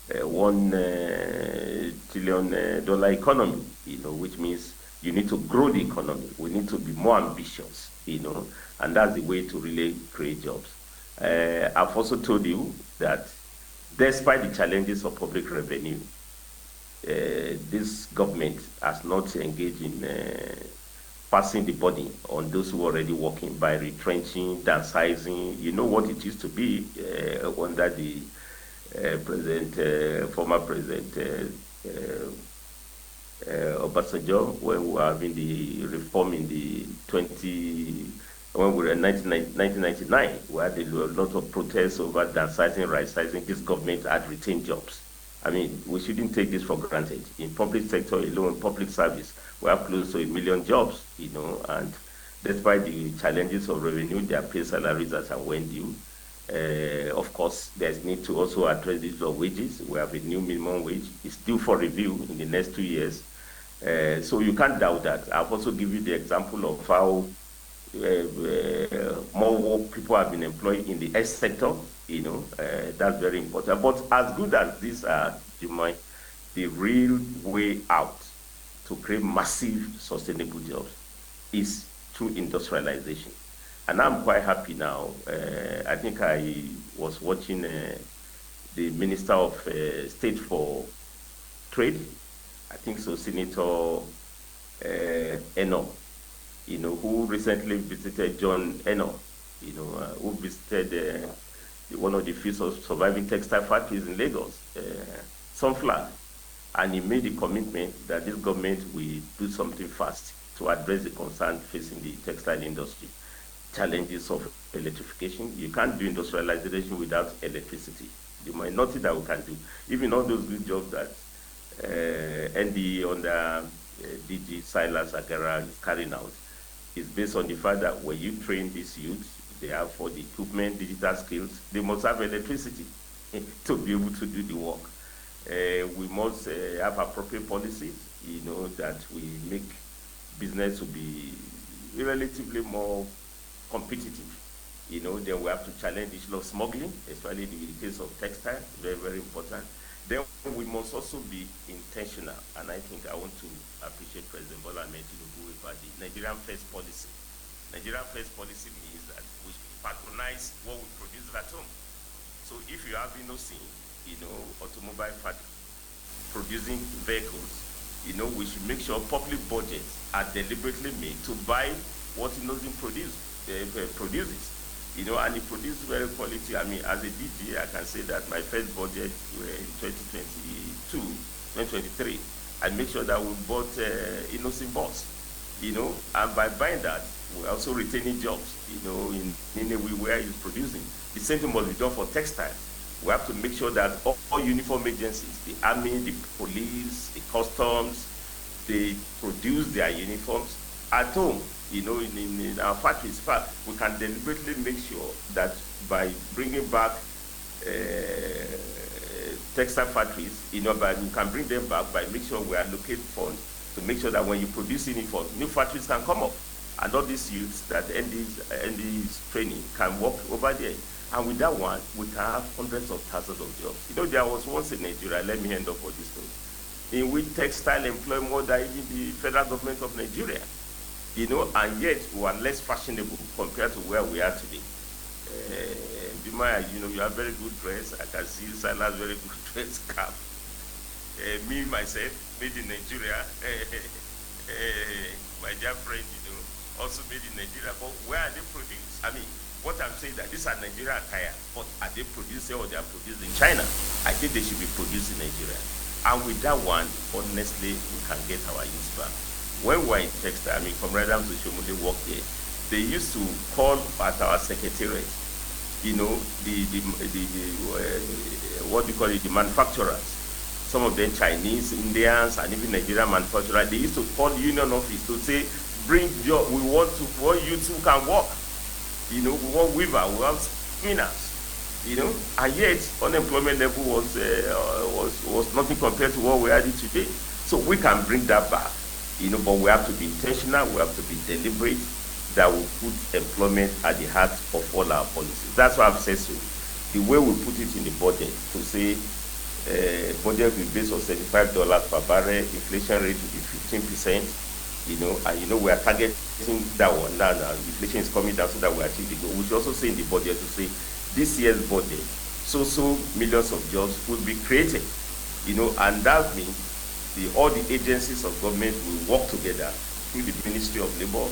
$1 trillion economy, which means you need to grow the economy. We need to be more ambitious, and that's the way to really create jobs. I've also told you that despite the challenges of public revenue, this government has not engaged in passing the burden on those who are already working by retrenching, downsizing. You know what it used to be under the former president Obasanjo, when we were having the reform in the when we were in 1999, we had a lot of protests over downsizing, right-sizing. This government had retained jobs. I mean, we shouldn't take this for granted. In public sector alone, public service, we have close to 1 million jobs, and despite the challenges of revenue, their pay salaries as and when due. Of course, there's need to also address the issue of wages. We have a new minimum wage. It's due for review in the next 2 years. So you can't doubt that. I've also given you the example of how more people have been employed in the health sector. That's very important. But as good as these are, the real way out to create massive sustainable jobs is through industrialization. And I'm quite happy now. I think I was watching the Minister of State for Trade, I think so, Senator Eno, who recently visited John Eno, who visited one of the few surviving textile factories in Lagos, Sunflag, and he made a commitment that this government will do something fast to address the concern facing the textile industry. Challenges of electrification. You can't do industrialization without electricity. You might notice that we can do. Even all those good jobs that NDE under DG Silas Agara is carrying out is based on the fact that when you train these youths, they have for the equipment, digital skills, they must have electricity to be able to do the work. We must have appropriate policies, that we make business to be relatively more competitive. Then we have to challenge the issue of smuggling, especially in the case of textile, very, very important. Then we must also be intentional, and I think I want to appreciate President Bola Ahmed Tinubu about the Nigerian First policy. Nigerian First policy means that we patronize what we produce at home. So if you have automobile factory, producing vehicles, we should make sure public budgets are deliberately made to buy what Innosim produces. And it produces very quality. I mean, as a DG, I can say that my first budget in 2022, 2023, I make sure that we bought Tinubu'S, and by buying that, we're also retaining jobs, in a way where it's producing. The same thing must be done for textiles. We have to make sure that all uniform agencies, the army, the police, the customs, they produce their uniforms at home, in our factories. We can deliberately make sure that by bringing back textile factories, but we can bring them back by making sure we allocate funds to make sure that when you produce uniforms, new factories can come up. And all these youths that end this training can work over there. And with that one, we can have hundreds of thousands of jobs. There was once in Nigeria, let me end up on this note, in which textile employ more than even the federal government of Nigeria. And yet we are less fashionable compared to where we are today. Bima, you have very good dress. I can see Salah's very good dress, cap. Me, myself, made in Nigeria. My dear friend, also made in Nigeria. But where are they produced? I mean, what I'm saying that these are Nigerian attire, but are they produced or they are produced in China? I think they should be produced in Nigeria. And with that one, honestly, we can get our use back. When we were in textile, I mean, Comrade Ramsey Shomule worked there, they used to call at our secretariat, what do you call it, the manufacturers. Some of them Chinese, Indians, and even Nigerian manufacturers, they used to call union office to say, bring job, we want you two can work. We want weaver, we want spinners. And yet unemployment level was nothing compared to what we are today. So we can bring that back, but we have to be intentional, we have to be deliberate, that will put employment at the heart of all our policies. That's why I've said so. The way we put it in the budget, to say budget will be based on $75 per barrel, inflation rate will be 15%, and we are targeting that one now. Inflation is coming down so that we achieve the goal. We should also say in the budget to say this year's budget, so millions of jobs will be created, and that means all the agencies of government will work together through the Ministry of Labor,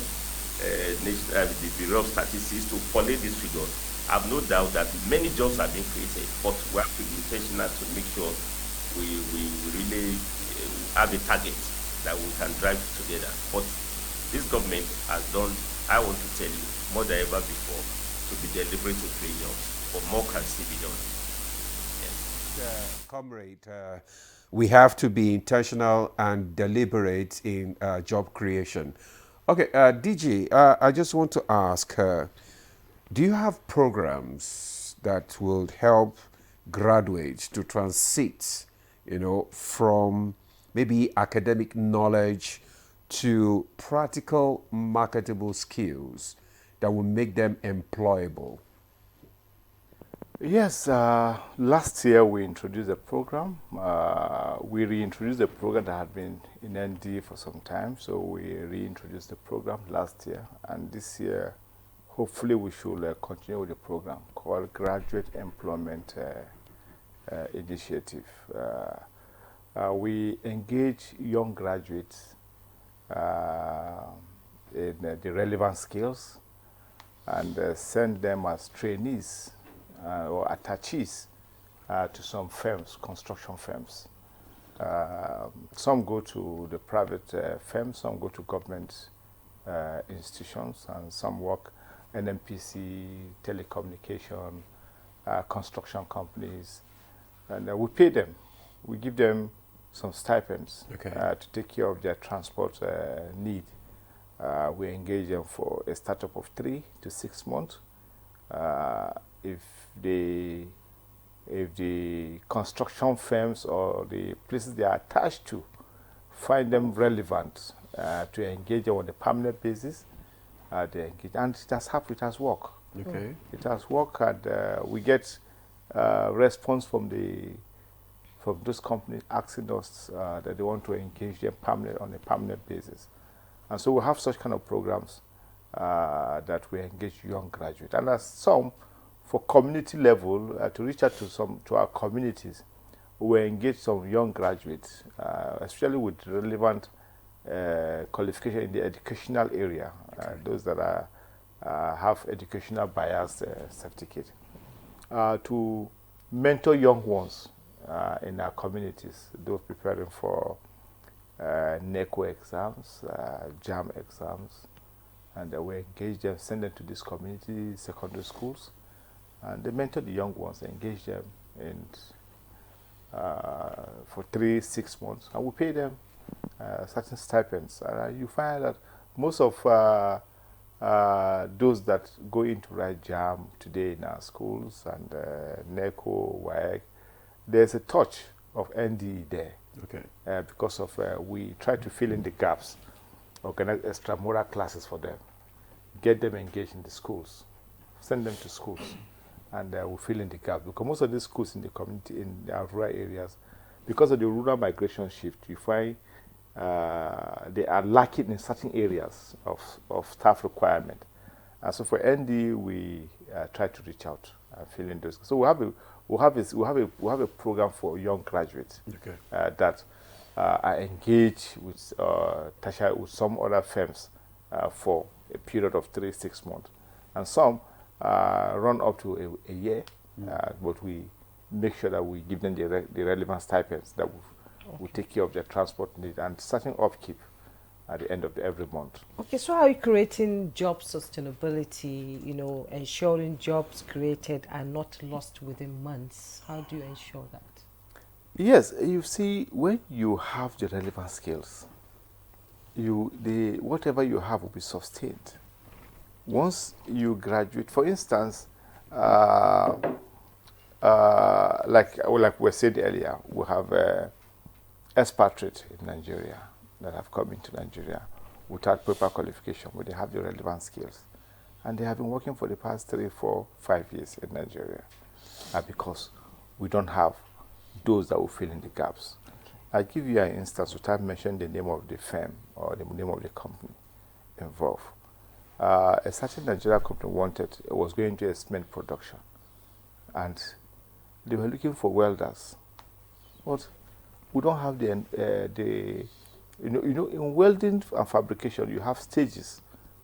the Bureau of Statistics to collate these figures. I have no doubt that many jobs are being created, but we have to be intentional to make sure we really have a target that we can drive together. But this government has done, I want to tell you, more than ever before, to be deliberate to create jobs, but more can still be done. Yes. Comrade, we have to be intentional and deliberate in job creation. Okay, DG, I just want to ask, do you have programs that will help graduates to transit, from maybe academic knowledge to practical marketable skills that will make them employable? Yes, last year we introduced a program. We reintroduced a program that had been in ND for some time, so we reintroduced the program last year, and this year hopefully we should continue with the program called Graduate Employment Initiative. We engage young graduates in the relevant skills and send them as trainees or attachees to some firms, construction firms. Some go to the private firms, some go to government institutions, and some work NMPC, telecommunication, construction companies, and we pay them. We give them some stipends to take care of their transport need. We engage them for a startup of 3 to 6 months. If the construction firms or the places they are attached to find them relevant to engage them on a permanent basis, they engage. And it has happened, it has worked. Okay. It has worked, and we get response from those companies asking us that they want to engage them on a permanent basis. And so we have such kind of programs that we engage young graduates. And as some, for community level, to reach out to our communities, we engage some young graduates, especially with relevant qualification in the educational area, those that have educational bias certificate, to mentor young ones in our communities, those preparing for NECO exams, JAM exams, and we engage them, send them to these community secondary schools, and they mentor the young ones, engage them in for 3-6 months, and we pay them certain stipends. You find that most of those that go into write JAM today in our schools and NECO, WAEC, there's a touch of NDE there. Okay. Because of we try to fill in the gaps, organize extramural classes for them, get them engaged in the schools, send them to schools, and we fill in the gap. Because most of these schools in the community, in our rural areas, because of the rural migration shift, you find they are lacking in certain areas of staff requirement. And so for ND, we try to reach out and fill in those. So we have a program for young graduates that are engaged with with some other firms for a period of 3-6 months, and some run up to a year. But we make sure that we give them the relevant stipends that will take care of their transport needs and certain upkeep at the end of every month. Okay, so how are you creating job sustainability, ensuring jobs created are not lost within months? How do you ensure that? Yes, you see, when you have the relevant skills, whatever you have will be sustained. Once you graduate, for instance, like we said earlier, we have expatriates in Nigeria that have come into Nigeria without proper qualification, but they have the relevant skills. And they have been working for the past 3, 4, 5 years in Nigeria because we don't have those that will fill in the gaps. I'll give you an instance without mentioning the name of the firm or the name of the company involved. A certain Nigerian company was going to a cement production, and they were looking for welders. But we don't have in welding and fabrication, you have stages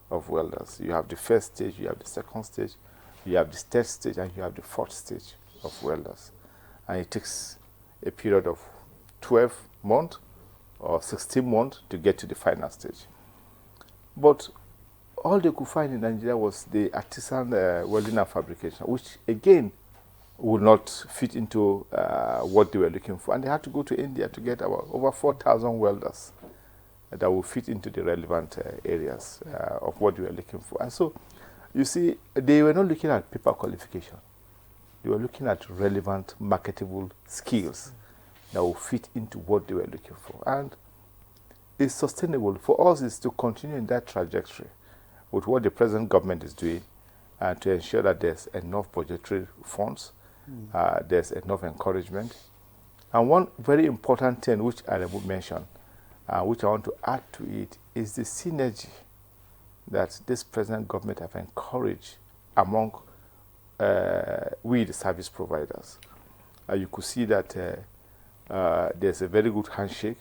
of welders. You have the first stage, you have the second stage, you have the third stage, and you have the fourth stage of welders. And it takes a period of 12 months or 16 months to get to the final stage. But all they could find in Nigeria was the artisan welding and fabrication, which again would not fit into what they were looking for. And they had to go to India to get about over 4,000 welders that will fit into the relevant areas of what they were looking for. And so, you see, they were not looking at paper qualification. They were looking at relevant, marketable skills that will fit into what they were looking for. And it's sustainable. For us, is to continue in that trajectory with what the present government is doing and to ensure that there's enough budgetary funds, there's enough encouragement. And one very important thing which I will mention, which I want to add to it, is the synergy that this present government have encouraged among we, the service providers. You could see that there's a very good handshake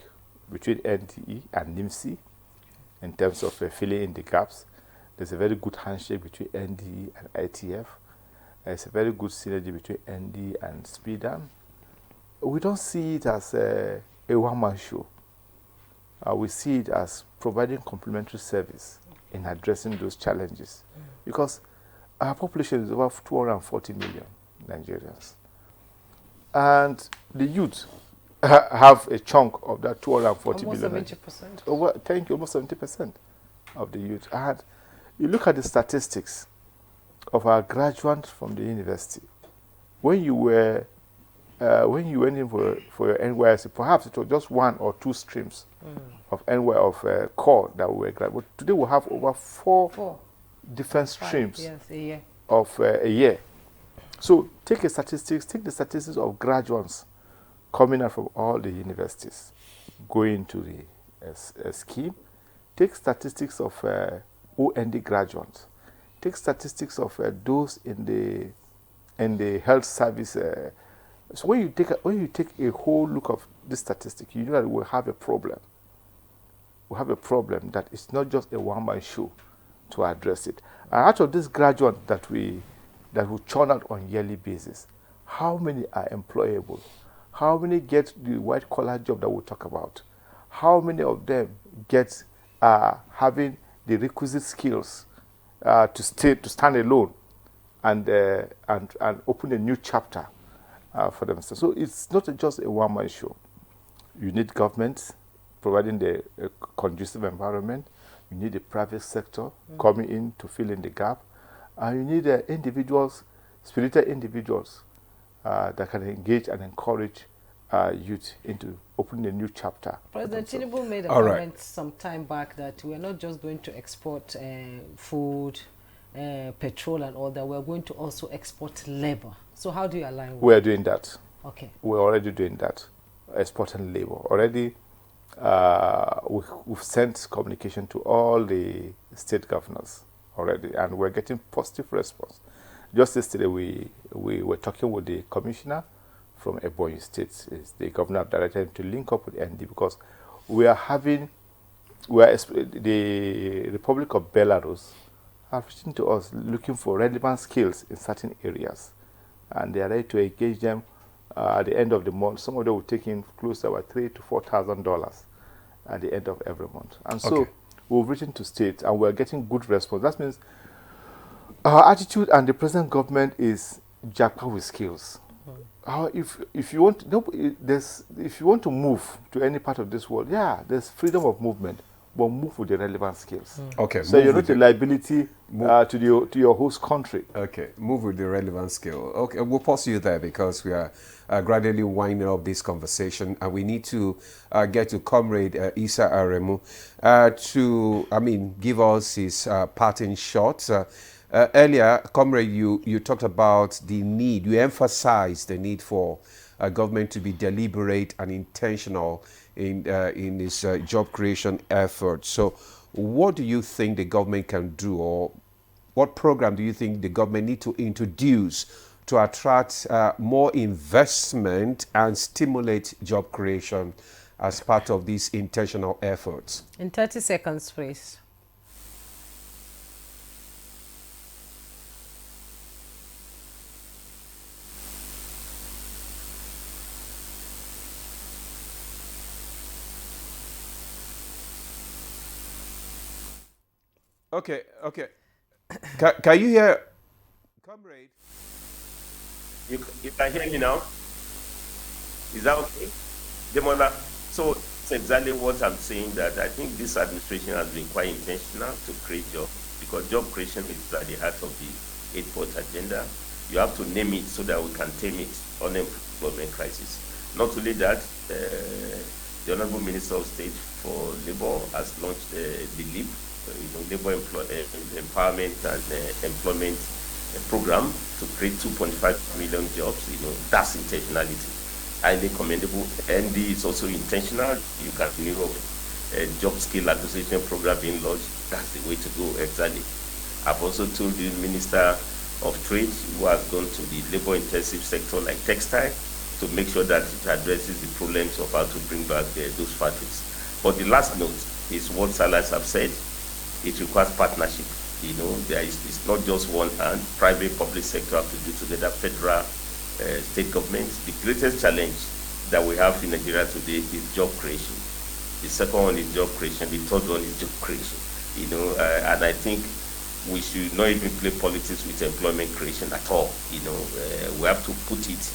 between NDE and NIMSI in terms of filling in the gaps. There's a very good handshake between NDE and ITF. There's a very good synergy between NDE and SPIDAN. We don't see it as a one-man show. We see it as providing complementary service in addressing those challenges, because our population is over 240 million Nigerians. And the youth have a chunk of that 240 almost million. 70%. Thank you, almost 70% of the youth. And you look at the statistics of our graduates from the university. When you went in for your NYSC, perhaps it was just 1 or 2 streams of core that we were graduating. Today we have over 4 different streams of a year. So take the statistics of graduates coming out from all the universities, going to the scheme. Take statistics of OND graduates. Take statistics of those in the health service So when you take a whole look of this statistic, you know that we have a problem. We have a problem that it's not just a one-man show to address it. And out of this graduate that we churn out on yearly basis, how many are employable? How many get the white-collar job that we talk about? How many of them get having the requisite skills to stand alone and open a new chapter for themselves? So it's not just a one-man show. You need government providing the conducive environment. You need the private sector coming in to fill in the gap. And you need individuals, spirited individuals that can engage and encourage youth into opening a new chapter. President Tinubu made a comment some time back that we're not just going to export food, petrol and all that, we're going to also export labor. So how do you align with We're doing that. Okay. We're already doing that, exporting labor. Already, we've sent communication to all the state governors already, and we're getting positive response. Just yesterday, we were talking with the commissioner from Ebonyi State. The governor have directed him to link up with ND because the Republic of Belarus have written to us looking for relevant skills in certain areas, and they are ready to engage them at the end of the month. Some of them will take in close to about $3,000 to $4,000 at the end of every month. And so we've written to states, and we're getting good response. That means our attitude and the present government is jackpot with skills. If you want to move to any part of this world, there's freedom of movement, but move with the relevant skills. Okay. So you're not a liability to your host country. Okay. Move with the relevant skill. Okay. We'll pause you there because we are gradually winding up this conversation, and we need to get to Comrade Isa Aremu to give us his parting shot. Earlier, Comrade, you talked about the need, you emphasized the need for government to be deliberate and intentional in its job creation efforts. So what do you think the government can do, or what program do you think the government need to introduce to attract more investment and stimulate job creation as part of these intentional efforts? In 30 seconds, please. Okay. Can you hear, Comrade? You can hear me now? Is that okay? Demola, so it's exactly what I'm saying, that I think this administration has been quite intentional to create jobs, because job creation is at the heart of the 8-point agenda. You have to name it so that we can tame it, unemployment crisis. Not only that, the Honorable Minister of State for Labour has launched the LEAP, Labour Empowerment and Employment Program to create 2.5 million jobs. That's intentionality. Highly commendable. ND is also intentional. You can a job skill acquisition program being launched. That's the way to go, exactly. I've also told the Minister of Trade, who has gone to the labor-intensive sector like textile, to make sure that it addresses the problems of how to bring back those factories. But the last note is what Salas have said. It requires partnership. It's not just one hand. Private, public sector have to do together, federal, state governments. The greatest challenge that we have in Nigeria today is job creation. The second one is job creation. The third one is job creation. And I think we should not even play politics with employment creation at all. We have to put it.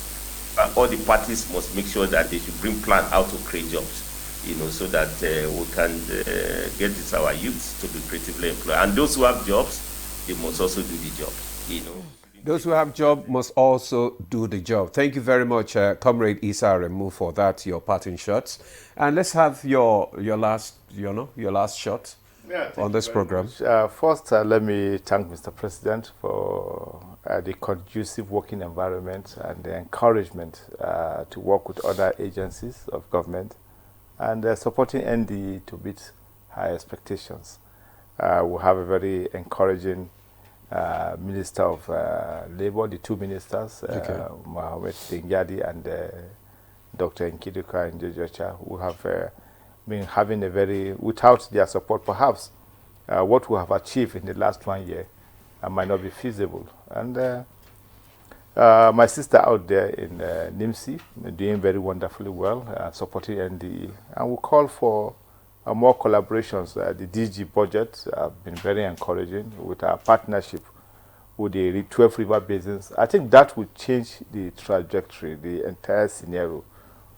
All the parties must make sure that they should bring plan how to create jobs. So that we can get our youths to be creatively employed. And those who have jobs, they must also do the job. Those who have job must also do the job. Thank you very much, Comrade Isa Aremu, for that, your parting shots. And let's have your last shot on this program. First, let me thank Mr. President for the conducive working environment and the encouragement to work with other agencies of government, and supporting ND to meet high expectations. We have a very encouraging Minister of Labour, the two ministers, Mohamed Dingyadi and Dr. Nkiduka Njojocha, who have been having a very, without their support perhaps, what we have achieved in the last 1 year might not be feasible. And my sister out there in NIMSI, doing very wonderfully well, supporting NDE. And we call for more collaborations. The DG budget have been very encouraging with our partnership with the 12 river basins. I think that will change the trajectory, the entire scenario,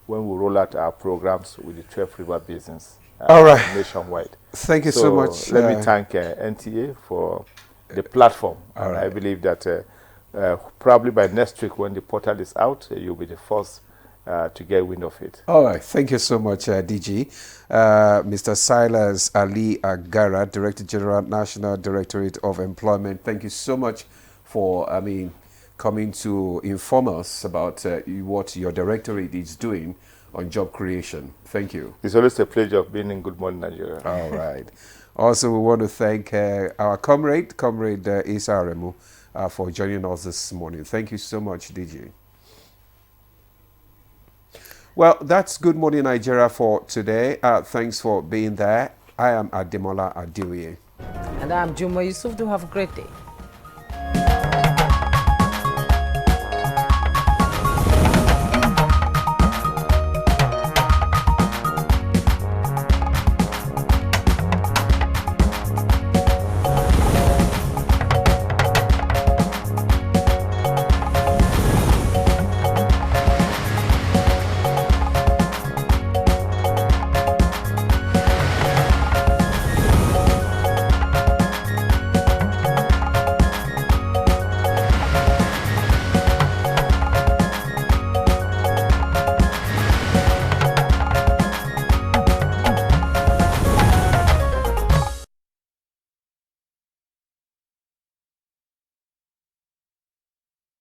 when we roll out our programs with the 12 river basins nationwide. Thank you so much. Let me thank NTA for the platform. And I believe that probably by next week when the portal is out, you'll be the first to get wind of it. All right. Thank you so much, DG. Mr. Silas Ali Agara, Director General, National Directorate of Employment. Thank you so much for, coming to inform us about what your directorate is doing on job creation. Thank you. It's always a pleasure being in Good Morning Nigeria. All right. Also, we want to thank our Comrade Isa Aremu, for joining us this morning. Thank you so much, DG. Well, that's Good Morning Nigeria for today. Thanks for being there. I am Ademola Adiwe. And I'm Juma Yusuf. Do have a great day.